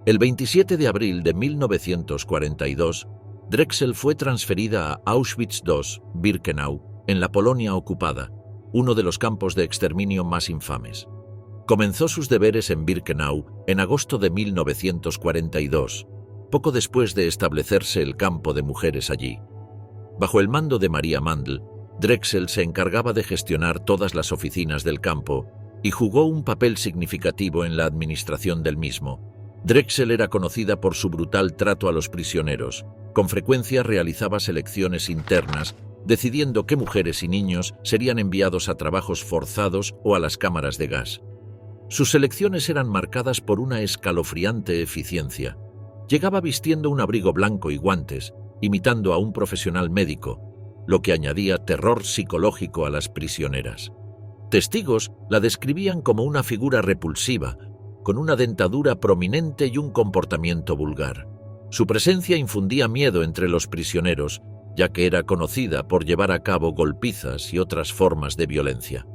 El 27 de abril de 1942, Drexel fue transferida a Auschwitz II-Birkenau, en la Polonia ocupada, uno de los campos de exterminio más infames. Comenzó sus deberes en Birkenau en agosto de 1942, poco después de establecerse el campo de mujeres allí. Bajo el mando de Maria Mandl, Drexel se encargaba de gestionar todas las oficinas del campo y jugó un papel significativo en la administración del mismo. Drexel era conocida por su brutal trato a los prisioneros. Con frecuencia realizaba selecciones internas, decidiendo qué mujeres y niños serían enviados a trabajos forzados o a las cámaras de gas. Sus selecciones eran marcadas por una escalofriante eficiencia. Llegaba vistiendo un abrigo blanco y guantes, imitando a un profesional médico, lo que añadía terror psicológico a las prisioneras. Testigos la describían como una figura repulsiva, con una dentadura prominente y un comportamiento vulgar. Su presencia infundía miedo entre los prisioneros, ya que era conocida por llevar a cabo golpizas y otras formas de violencia.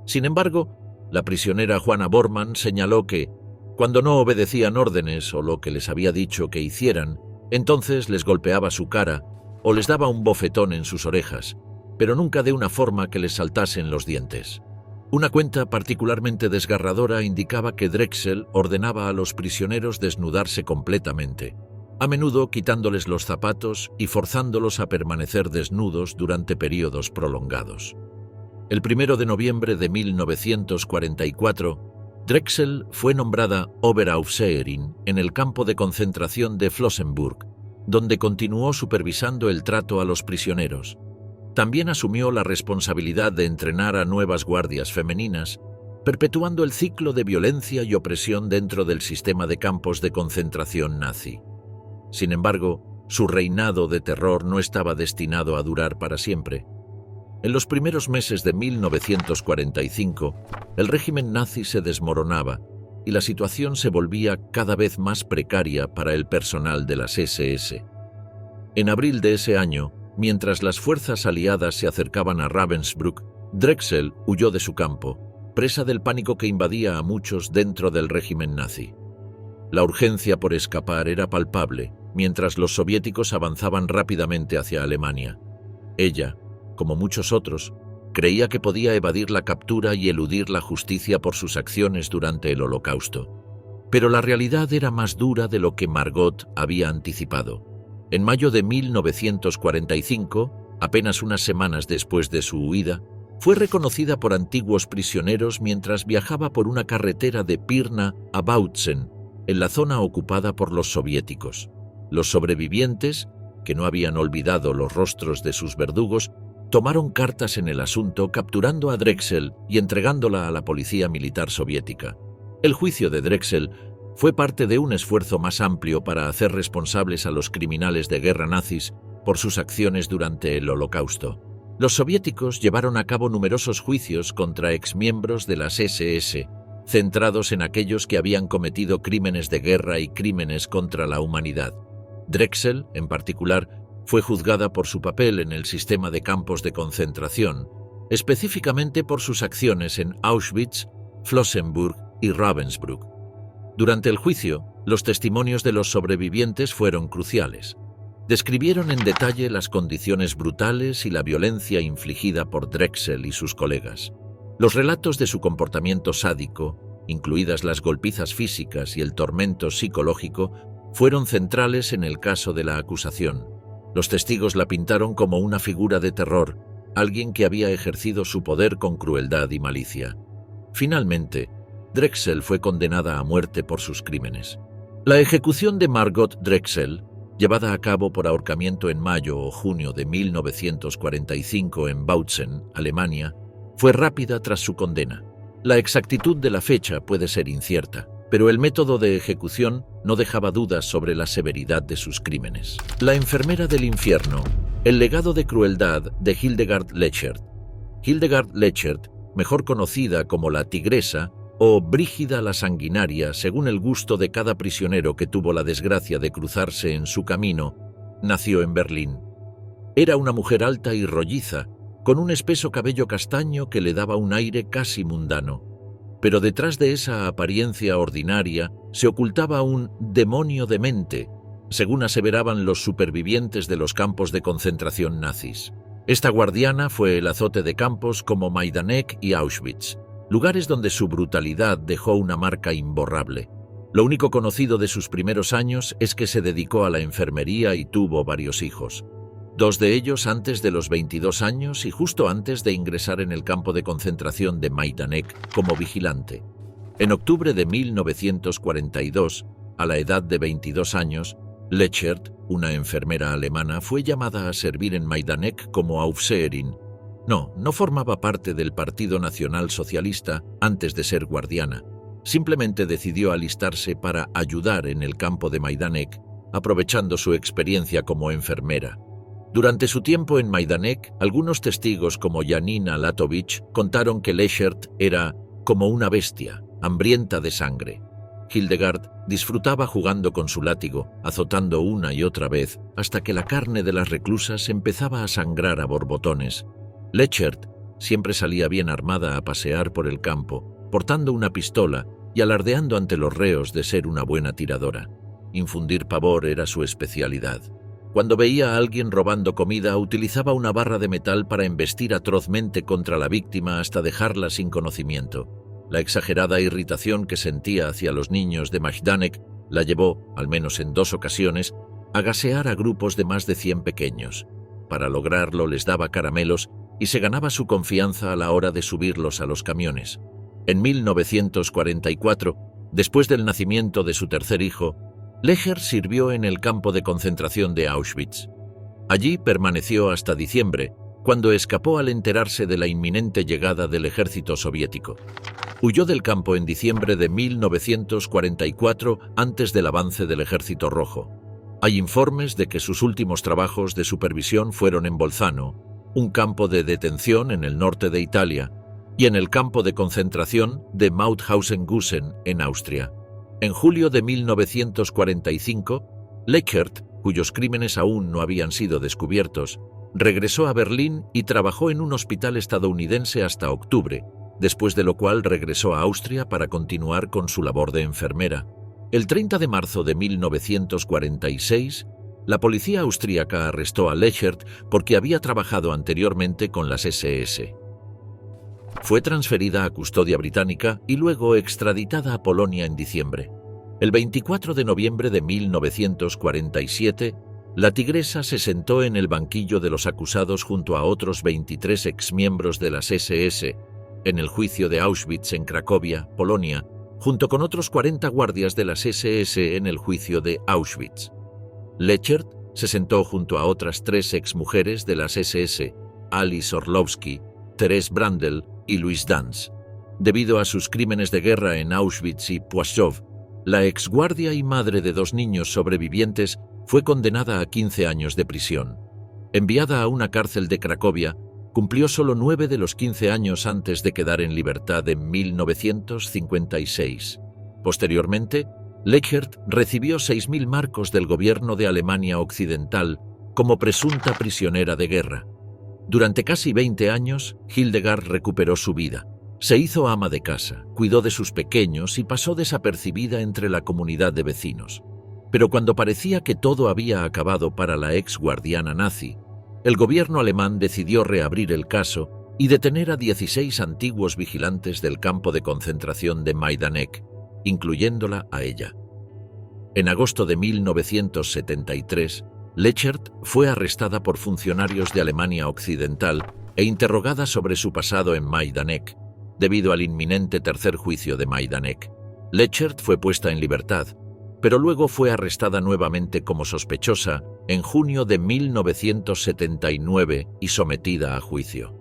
Sin embargo, la prisionera Juana Bormann señaló que, cuando no obedecían órdenes o lo que les había dicho que hicieran, entonces les golpeaba su cara o les daba un bofetón en sus orejas, pero nunca de una forma que les saltasen los dientes. Una cuenta particularmente desgarradora indicaba que Drexel ordenaba a los prisioneros desnudarse completamente, a menudo quitándoles los zapatos y forzándolos a permanecer desnudos durante periodos prolongados. El 1 de noviembre de 1944, Drexel fue nombrada Oberaufseherin en el campo de concentración de Flossenbürg, donde continuó supervisando el trato a los prisioneros. También asumió la responsabilidad de entrenar a nuevas guardias femeninas, perpetuando el ciclo de violencia y opresión dentro del sistema de campos de concentración nazi. Sin embargo, su reinado de terror no estaba destinado a durar para siempre. En los primeros meses de 1945, el régimen nazi se desmoronaba y la situación se volvía cada vez más precaria para el personal de las SS. En abril de ese año, mientras las fuerzas aliadas se acercaban a Ravensbrück, Drexel huyó de su campo, presa del pánico que invadía a muchos dentro del régimen nazi. La urgencia por escapar era palpable, mientras los soviéticos avanzaban rápidamente hacia Alemania. Ella, como muchos otros, creía que podía evadir la captura y eludir la justicia por sus acciones durante el Holocausto. Pero la realidad era más dura de lo que Margot había anticipado. En mayo de 1945, apenas unas semanas después de su huida, fue reconocida por antiguos prisioneros mientras viajaba por una carretera de Pirna a Bautzen, en la zona ocupada por los soviéticos. Los sobrevivientes, que no habían olvidado los rostros de sus verdugos, tomaron cartas en el asunto, capturando a Drexel y entregándola a la policía militar soviética. El juicio de Drexel fue parte de un esfuerzo más amplio para hacer responsables a los criminales de guerra nazis por sus acciones durante el Holocausto. Los soviéticos llevaron a cabo numerosos juicios contra exmiembros de las SS, centrados en aquellos que habían cometido crímenes de guerra y crímenes contra la humanidad. Drexel, en particular, fue juzgada por su papel en el sistema de campos de concentración, específicamente por sus acciones en Auschwitz, Flossenbürg y Ravensbrück. Durante el juicio, los testimonios de los sobrevivientes fueron cruciales. Describieron en detalle las condiciones brutales y la violencia infligida por Drexel y sus colegas. Los relatos de su comportamiento sádico, incluidas las golpizas físicas y el tormento psicológico, fueron centrales en el caso de la acusación. Los testigos la pintaron como una figura de terror, alguien que había ejercido su poder con crueldad y malicia. Finalmente, Drexel fue condenada a muerte por sus crímenes. La ejecución de Margot Drexel, llevada a cabo por ahorcamiento en mayo o junio de 1945 en Bautzen, Alemania, fue rápida tras su condena. La exactitud de la fecha puede ser incierta, pero el método de ejecución no dejaba dudas sobre la severidad de sus crímenes. La enfermera del infierno, el legado de crueldad de Hildegard Lechert. Hildegard Lechert, mejor conocida como la Tigresa o Brígida la Sanguinaria, según el gusto de cada prisionero que tuvo la desgracia de cruzarse en su camino, nació en Berlín. Era una mujer alta y rolliza, con un espeso cabello castaño que le daba un aire casi mundano. Pero detrás de esa apariencia ordinaria se ocultaba un demonio demente, según aseveraban los supervivientes de los campos de concentración nazis. Esta guardiana fue el azote de campos como Majdanek y Auschwitz, lugares donde su brutalidad dejó una marca imborrable. Lo único conocido de sus primeros años es que se dedicó a la enfermería y tuvo varios hijos. 2 de ellos antes de los 22 años y justo antes de ingresar en el campo de concentración de Majdanek como vigilante. En octubre de 1942, a la edad de 22 años, Lechert, una enfermera alemana, fue llamada a servir en Majdanek como Aufseherin. No formaba parte del Partido Nacional Socialista antes de ser guardiana. Simplemente decidió alistarse para ayudar en el campo de Majdanek, aprovechando su experiencia como enfermera. Durante su tiempo en Majdanek, algunos testigos como Janina Latovich contaron que Lechert era como una bestia, hambrienta de sangre. Hildegard disfrutaba jugando con su látigo, azotando una y otra vez, hasta que la carne de las reclusas empezaba a sangrar a borbotones. Lechert siempre salía bien armada a pasear por el campo, portando una pistola y alardeando ante los reos de ser una buena tiradora. Infundir pavor era su especialidad. Cuando veía a alguien robando comida, utilizaba una barra de metal para embestir atrozmente contra la víctima hasta dejarla sin conocimiento. La exagerada irritación que sentía hacia los niños de Majdanek la llevó, al menos en 2 ocasiones, a gasear a grupos de más de 100 pequeños. Para lograrlo les daba caramelos y se ganaba su confianza a la hora de subirlos a los camiones. En 1944, después del nacimiento de su tercer hijo, Lechert sirvió en el campo de concentración de Auschwitz. Allí permaneció hasta diciembre, cuando escapó al enterarse de la inminente llegada del ejército soviético. Huyó del campo en diciembre de 1944 antes del avance del Ejército Rojo. Hay informes de que sus últimos trabajos de supervisión fueron en Bolzano, un campo de detención en el norte de Italia, y en el campo de concentración de Mauthausen-Gusen en Austria. En julio de 1945, Lechert, cuyos crímenes aún no habían sido descubiertos, regresó a Berlín y trabajó en un hospital estadounidense hasta octubre, después de lo cual regresó a Austria para continuar con su labor de enfermera. El 30 de marzo de 1946, la policía austríaca arrestó a Lechert porque había trabajado anteriormente con las SS. Fue transferida a custodia británica y luego extraditada a Polonia en diciembre. El 24 de noviembre de 1947, la Tigresa se sentó en el banquillo de los acusados junto a otros 23 exmiembros de las SS, en el juicio de Auschwitz en Cracovia, Polonia, junto con otros 40 guardias de las SS en el juicio de Auschwitz. Lechert se sentó junto a otras 3 exmujeres de las SS, Alice Orlowski, Therese Brandl y Louise Dance. Debido a sus crímenes de guerra en Auschwitz y Płaszów, La exguardia y madre de 2 niños sobrevivientes fue condenada a 15 años de prisión. Enviada a una cárcel de Cracovia, cumplió solo 9 de los 15 años antes de quedar en libertad en 1956. Posteriormente, Lechert recibió 6.000 marcos del gobierno de Alemania Occidental como presunta prisionera de guerra. Durante casi 20 años, Hildegard recuperó su vida. Se hizo ama de casa, cuidó de sus pequeños y pasó desapercibida entre la comunidad de vecinos. Pero cuando parecía que todo había acabado para la ex guardiana nazi, el gobierno alemán decidió reabrir el caso y detener a 16 antiguos vigilantes del campo de concentración de Majdanek, incluyéndola a ella. En agosto de 1973, Lechert fue arrestada por funcionarios de Alemania Occidental e interrogada sobre su pasado en Majdanek. Debido al inminente tercer juicio de Majdanek, Lechert fue puesta en libertad, pero luego fue arrestada nuevamente como sospechosa en junio de 1979 y sometida a juicio.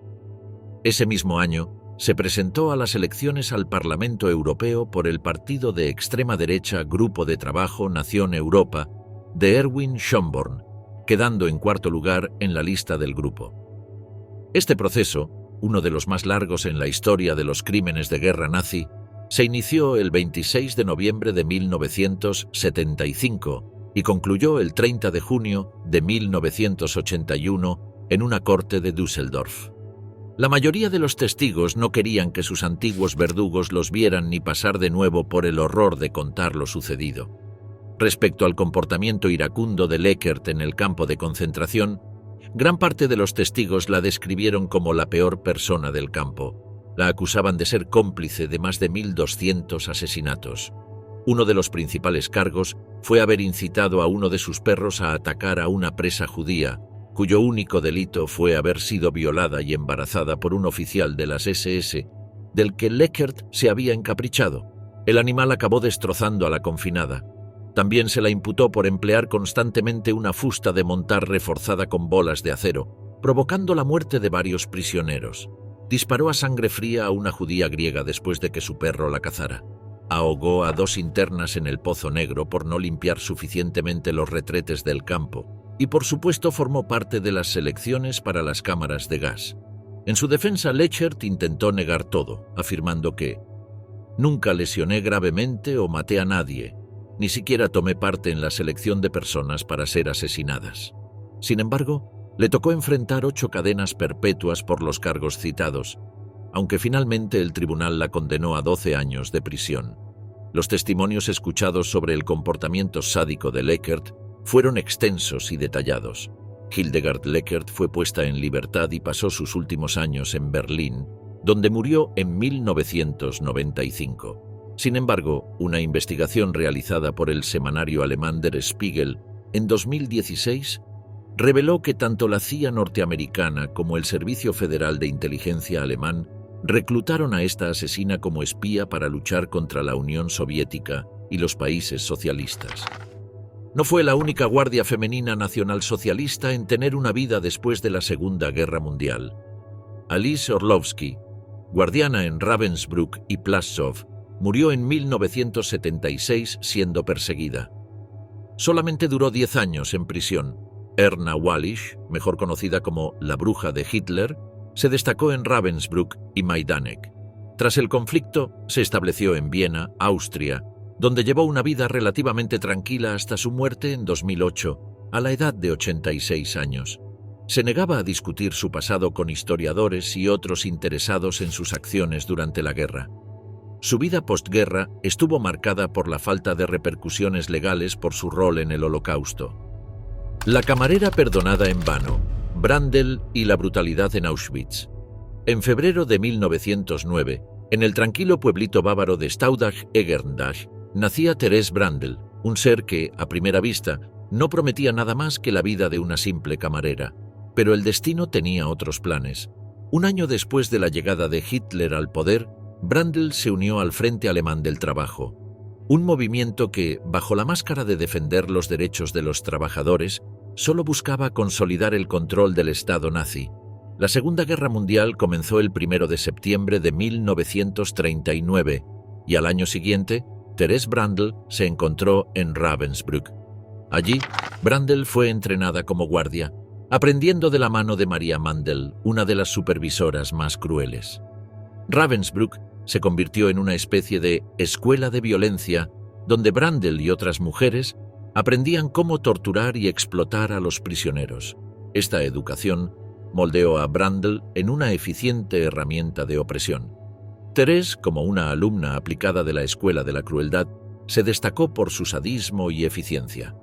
Ese mismo año, se presentó a las elecciones al Parlamento Europeo por el partido de extrema derecha Grupo de Trabajo Nación Europa de Erwin Schönborn, quedando en cuarto lugar en la lista del grupo. Este proceso, uno de los más largos en la historia de los crímenes de guerra nazi, se inició el 26 de noviembre de 1975 y concluyó el 30 de junio de 1981 en una corte de Düsseldorf. La mayoría de los testigos no querían que sus antiguos verdugos los vieran ni pasar de nuevo por el horror de contar lo sucedido. Respecto al comportamiento iracundo de Lechert en el campo de concentración, gran parte de los testigos la describieron como la peor persona del campo. La acusaban de ser cómplice de más de 1.200 asesinatos. Uno de los principales cargos fue haber incitado a uno de sus perros a atacar a una presa judía, cuyo único delito fue haber sido violada y embarazada por un oficial de las SS, del que Lechert se había encaprichado. El animal acabó destrozando a la confinada. También se la imputó por emplear constantemente una fusta de montar reforzada con bolas de acero, provocando la muerte de varios prisioneros. Disparó a sangre fría a una judía griega después de que su perro la cazara. Ahogó a 2 internas en el Pozo Negro por no limpiar suficientemente los retretes del campo y, por supuesto, formó parte de las selecciones para las cámaras de gas. En su defensa, Lechert intentó negar todo, afirmando que «Nunca lesioné gravemente o maté a nadie, ni siquiera tomé parte en la selección de personas para ser asesinadas». Sin embargo, le tocó enfrentar 8 cadenas perpetuas por los cargos citados, aunque finalmente el tribunal la condenó a 12 años de prisión. Los testimonios escuchados sobre el comportamiento sádico de Lechert fueron extensos y detallados. Hildegard Lechert fue puesta en libertad y pasó sus últimos años en Berlín, donde murió en 1995. Sin embargo, una investigación realizada por el semanario alemán Der Spiegel en 2016 reveló que tanto la CIA norteamericana como el Servicio Federal de Inteligencia alemán reclutaron a esta asesina como espía para luchar contra la Unión Soviética y los países socialistas. No fue la única guardia femenina nacionalsocialista en tener una vida después de la Segunda Guerra Mundial. Alice Orlowski, guardiana en Ravensbrück y Plaszow, murió en 1976 siendo perseguida. Solamente duró 10 años en prisión. Erna Wallisch, mejor conocida como la bruja de Hitler, se destacó en Ravensbrück y Majdanek. Tras el conflicto, se estableció en Viena, Austria, donde llevó una vida relativamente tranquila hasta su muerte en 2008, a la edad de 86 años. Se negaba a discutir su pasado con historiadores y otros interesados en sus acciones durante la guerra. Su vida postguerra estuvo marcada por la falta de repercusiones legales por su rol en el Holocausto. La camarera perdonada en vano, Brandl y la brutalidad en Auschwitz. En febrero de 1909, en el tranquilo pueblito bávaro de Staudach-Egerndach, nacía Therese Brandl, un ser que, a primera vista, no prometía nada más que la vida de una simple camarera. Pero el destino tenía otros planes. Un año después de la llegada de Hitler al poder, Brandl se unió al Frente Alemán del Trabajo, un movimiento que, bajo la máscara de defender los derechos de los trabajadores, solo buscaba consolidar el control del Estado nazi. La Segunda Guerra Mundial comenzó el 1 de septiembre de 1939 y al año siguiente, Therese Brandl se encontró en Ravensbrück. Allí, Brandl fue entrenada como guardia, aprendiendo de la mano de Maria Mandel, una de las supervisoras más crueles. Ravensbrück se convirtió en una especie de escuela de violencia donde Brandl y otras mujeres aprendían cómo torturar y explotar a los prisioneros. Esta educación moldeó a Brandl en una eficiente herramienta de opresión. Therese, como una alumna aplicada de la Escuela de la Crueldad, se destacó por su sadismo y eficiencia.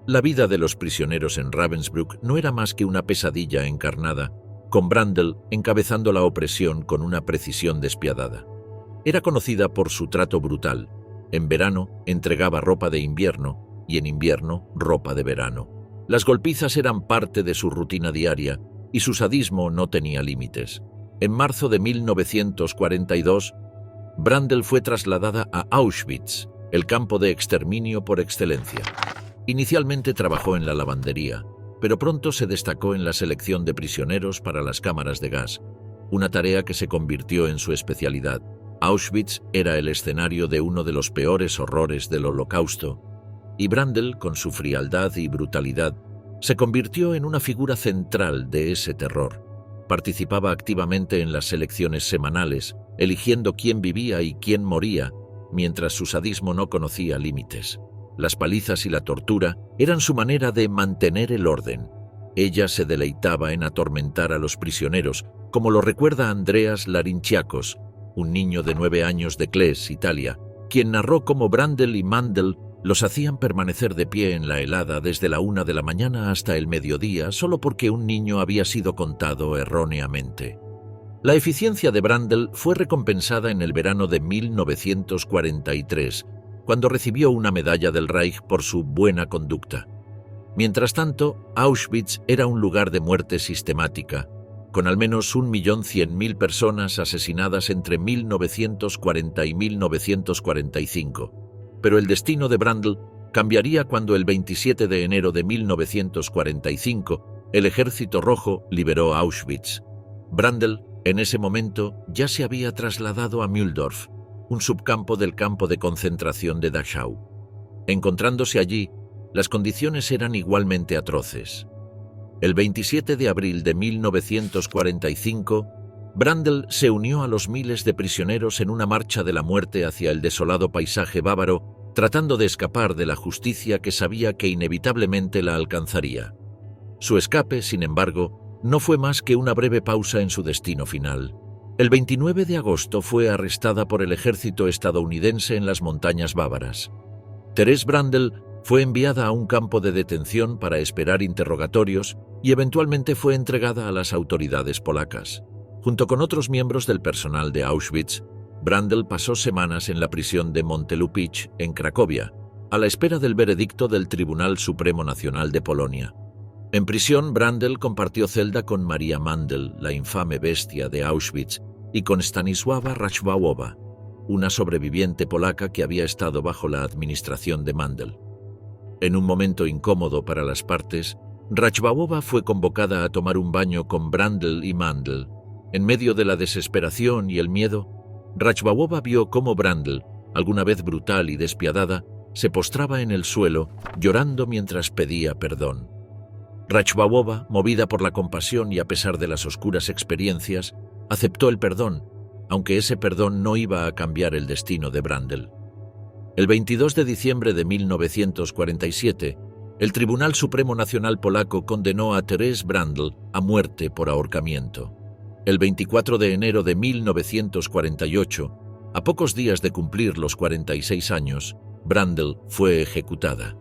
La vida de los prisioneros en Ravensbrück no era más que una pesadilla encarnada, con Brandl encabezando la opresión con una precisión despiadada. Era conocida por su trato brutal. En verano entregaba ropa de invierno y en invierno ropa de verano. Las golpizas eran parte de su rutina diaria y su sadismo no tenía límites. En marzo de 1942, Brandl fue trasladada a Auschwitz, el campo de exterminio por excelencia. Inicialmente trabajó en la lavandería, pero pronto se destacó en la selección de prisioneros para las cámaras de gas, una tarea que se convirtió en su especialidad. Auschwitz era el escenario de uno de los peores horrores del Holocausto, y Brandl, con su frialdad y brutalidad, se convirtió en una figura central de ese terror. Participaba activamente en las selecciones semanales, eligiendo quién vivía y quién moría, mientras su sadismo no conocía límites. Las palizas y la tortura eran su manera de mantener el orden. Ella se deleitaba en atormentar a los prisioneros, como lo recuerda Andreas Larinchiakos, un niño de 9 años de Kles, Italia, quien narró cómo Brandl y Mandel los hacían permanecer de pie en la helada desde la 1 de la mañana hasta el mediodía solo porque un niño había sido contado erróneamente. La eficiencia de Brandl fue recompensada en el verano de 1943, cuando recibió una medalla del Reich por su buena conducta. Mientras tanto, Auschwitz era un lugar de muerte sistemática, con al menos 1.100.000 personas asesinadas entre 1940 y 1945. Pero el destino de Brandl cambiaría cuando el 27 de enero de 1945 el Ejército Rojo liberó Auschwitz. Brandl, en ese momento, ya se había trasladado a Mühldorf, un subcampo del campo de concentración de Dachau. Encontrándose allí, las condiciones eran igualmente atroces. El 27 de abril de 1945, Brandl se unió a los miles de prisioneros en una marcha de la muerte hacia el desolado paisaje bávaro, tratando de escapar de la justicia que sabía que inevitablemente la alcanzaría. Su escape, sin embargo, no fue más que una breve pausa en su destino final. El 29 de agosto fue arrestada por el ejército estadounidense en las montañas bávaras. Therese Brandl fue enviada a un campo de detención para esperar interrogatorios y eventualmente fue entregada a las autoridades polacas. Junto con otros miembros del personal de Auschwitz, Brandl pasó semanas en la prisión de Montelupich, en Cracovia, a la espera del veredicto del Tribunal Supremo Nacional de Polonia. En prisión, Brandl compartió celda con Maria Mandel, la infame bestia de Auschwitz, y con Stanisława Rachwałowa, una sobreviviente polaca que había estado bajo la administración de Mandel. En un momento incómodo para las partes, Rachwałowa fue convocada a tomar un baño con Brandl y Mandel. En medio de la desesperación y el miedo, Rachwałowa vio cómo Brandl, alguna vez brutal y despiadada, se postraba en el suelo, llorando mientras pedía perdón. Rachwałowa, movida por la compasión y a pesar de las oscuras experiencias, aceptó el perdón, aunque ese perdón no iba a cambiar el destino de Brandl. El 22 de diciembre de 1947, el Tribunal Supremo Nacional Polaco condenó a Therese Brandl a muerte por ahorcamiento. El 24 de enero de 1948, a pocos días de cumplir los 46 años, Brandl fue ejecutada.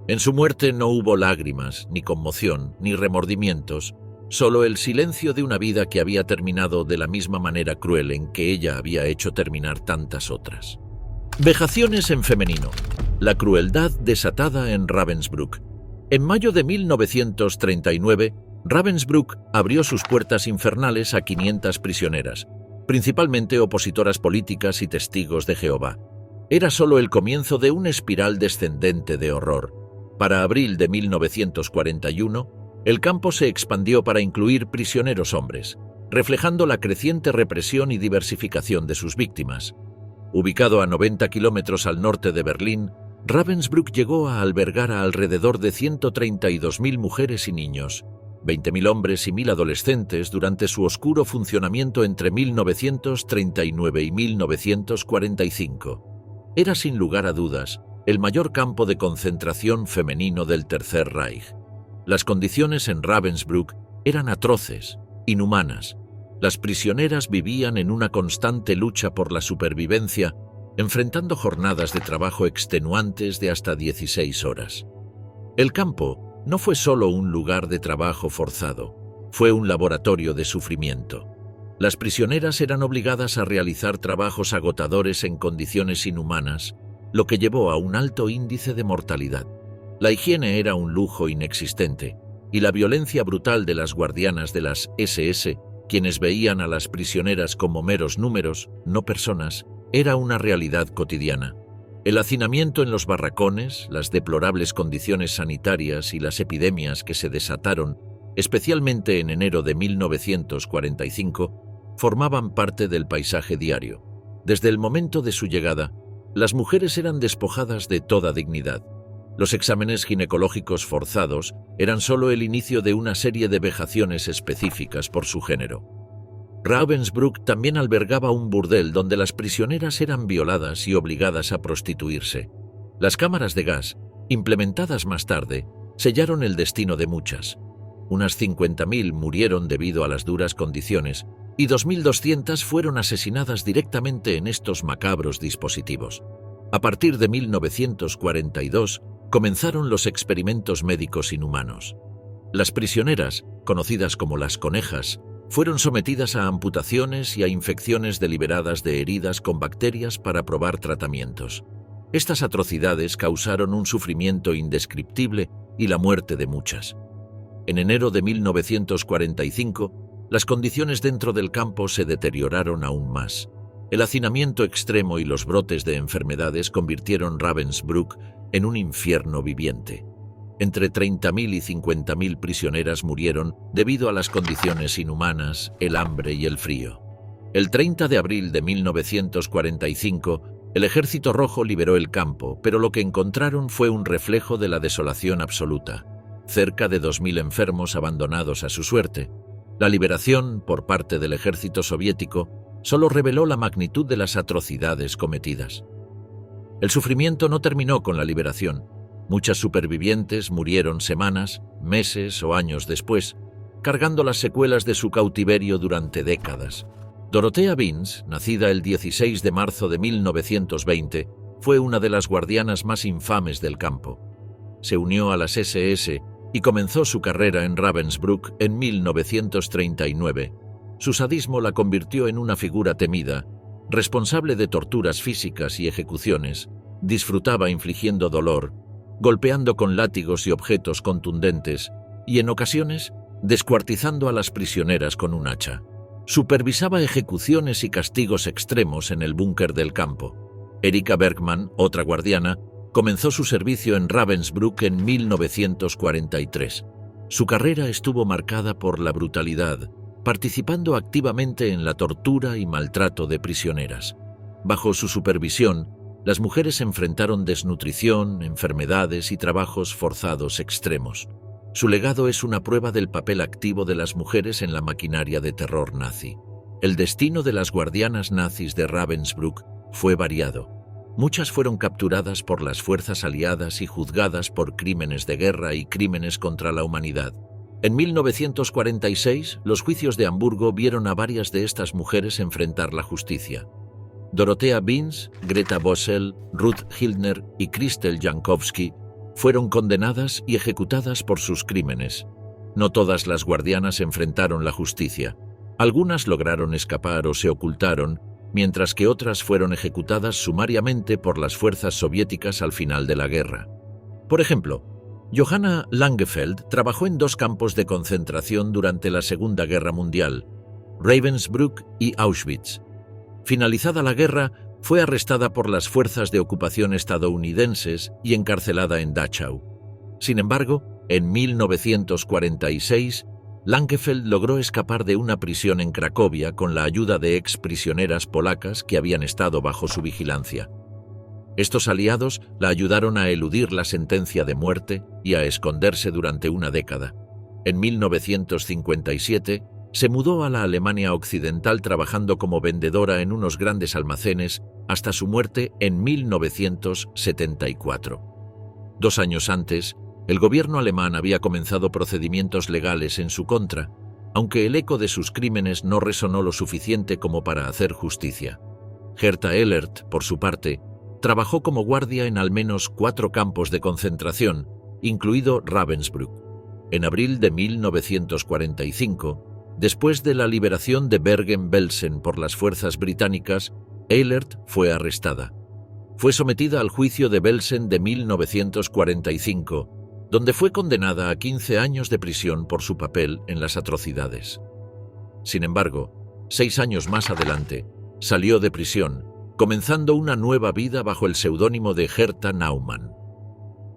En su muerte no hubo lágrimas, ni conmoción, ni remordimientos, solo el silencio de una vida que había terminado de la misma manera cruel en que ella había hecho terminar tantas otras. Vejaciones en femenino. La crueldad desatada en Ravensbrück. En mayo de 1939, Ravensbrück abrió sus puertas infernales a 500 prisioneras, principalmente opositoras políticas y testigos de Jehová. Era solo el comienzo de una espiral descendente de horror. Para abril de 1941, el campo se expandió para incluir prisioneros hombres, reflejando la creciente represión y diversificación de sus víctimas. Ubicado a 90 kilómetros al norte de Berlín, Ravensbrück llegó a albergar a alrededor de 132.000 mujeres y niños, 20.000 hombres y 1.000 adolescentes durante su oscuro funcionamiento entre 1939 y 1945. Era sin lugar a dudas el mayor campo de concentración femenino del Tercer Reich. Las condiciones en Ravensbrück eran atroces, inhumanas. Las prisioneras vivían en una constante lucha por la supervivencia, enfrentando jornadas de trabajo extenuantes de hasta 16 horas. El campo no fue solo un lugar de trabajo forzado, fue un laboratorio de sufrimiento. Las prisioneras eran obligadas a realizar trabajos agotadores en condiciones inhumanas, lo que llevó a un alto índice de mortalidad. La higiene era un lujo inexistente, y la violencia brutal de las guardianas de las SS, quienes veían a las prisioneras como meros números, no personas, era una realidad cotidiana. El hacinamiento en los barracones, las deplorables condiciones sanitarias y las epidemias que se desataron, especialmente en enero de 1945, formaban parte del paisaje diario. Desde el momento de su llegada, las mujeres eran despojadas de toda dignidad. Los exámenes ginecológicos forzados eran solo el inicio de una serie de vejaciones específicas por su género. Ravensbrück también albergaba un burdel donde las prisioneras eran violadas y obligadas a prostituirse. Las cámaras de gas, implementadas más tarde, sellaron el destino de muchas. Unas 50.000 murieron debido a las duras condiciones y 2.200 fueron asesinadas directamente en estos macabros dispositivos. A partir de 1942, comenzaron los experimentos médicos inhumanos. Las prisioneras, conocidas como las conejas, fueron sometidas a amputaciones y a infecciones deliberadas de heridas con bacterias para probar tratamientos. Estas atrocidades causaron un sufrimiento indescriptible y la muerte de muchas. En enero de 1945, las condiciones dentro del campo se deterioraron aún más. El hacinamiento extremo y los brotes de enfermedades convirtieron Ravensbrück en un infierno viviente. Entre 30.000 y 50.000 prisioneras murieron debido a las condiciones inhumanas, el hambre y el frío. El 30 de abril de 1945, el Ejército Rojo liberó el campo, pero lo que encontraron fue un reflejo de la desolación absoluta. Cerca de 2.000 enfermos abandonados a su suerte. La liberación, por parte del ejército soviético, solo reveló la magnitud de las atrocidades cometidas. El sufrimiento no terminó con la liberación. Muchas supervivientes murieron semanas, meses o años después, cargando las secuelas de su cautiverio durante décadas. Dorothea Binz, nacida el 16 de marzo de 1920, fue una de las guardianas más infames del campo. Se unió a las SS y comenzó su carrera en Ravensbrück en 1939. Su sadismo la convirtió en una figura temida, responsable de torturas físicas y ejecuciones. Disfrutaba infligiendo dolor, golpeando con látigos y objetos contundentes, y en ocasiones descuartizando a las prisioneras con un hacha. Supervisaba ejecuciones y castigos extremos en el búnker del campo. Erika Bergman, otra guardiana, comenzó su servicio en Ravensbrück en 1943. Su carrera estuvo marcada por la brutalidad, participando activamente en la tortura y maltrato de prisioneras. Bajo su supervisión, las mujeres enfrentaron desnutrición, enfermedades y trabajos forzados extremos. Su legado es una prueba del papel activo de las mujeres en la maquinaria de terror nazi. El destino de las guardianas nazis de Ravensbrück fue variado. Muchas fueron capturadas por las fuerzas aliadas y juzgadas por crímenes de guerra y crímenes contra la humanidad. En 1946, los juicios de Hamburgo vieron a varias de estas mujeres enfrentar la justicia. Dorothea Binz, Greta Bossel, Ruth Hildner y Christel Jankowski fueron condenadas y ejecutadas por sus crímenes. No todas las guardianas enfrentaron la justicia. Algunas lograron escapar o se ocultaron, mientras que otras fueron ejecutadas sumariamente por las fuerzas soviéticas al final de la guerra. Por ejemplo, Johanna Langefeld trabajó en 2 campos de concentración durante la Segunda Guerra Mundial, Ravensbrück y Auschwitz. Finalizada la guerra, fue arrestada por las fuerzas de ocupación estadounidenses y encarcelada en Dachau. Sin embargo, en 1946, Lankefeld logró escapar de una prisión en Cracovia con la ayuda de exprisioneras polacas que habían estado bajo su vigilancia. Estos aliados la ayudaron a eludir la sentencia de muerte y a esconderse durante una década. En 1957, se mudó a la Alemania Occidental trabajando como vendedora en unos grandes almacenes hasta su muerte en 1974. 2 años antes, el gobierno alemán había comenzado procedimientos legales en su contra, aunque el eco de sus crímenes no resonó lo suficiente como para hacer justicia. Herta Ehlert, por su parte, trabajó como guardia en al menos 4 campos de concentración, incluido Ravensbrück. En abril de 1945, después de la liberación de Bergen-Belsen por las fuerzas británicas, Ehlert fue arrestada. Fue sometida al juicio de Belsen de 1945, donde fue condenada a 15 años de prisión por su papel en las atrocidades. Sin embargo, 6 años más adelante, salió de prisión, comenzando una nueva vida bajo el seudónimo de Herta Naumann.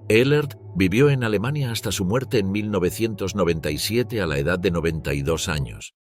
Ehlert vivió en Alemania hasta su muerte en 1997 a la edad de 92 años.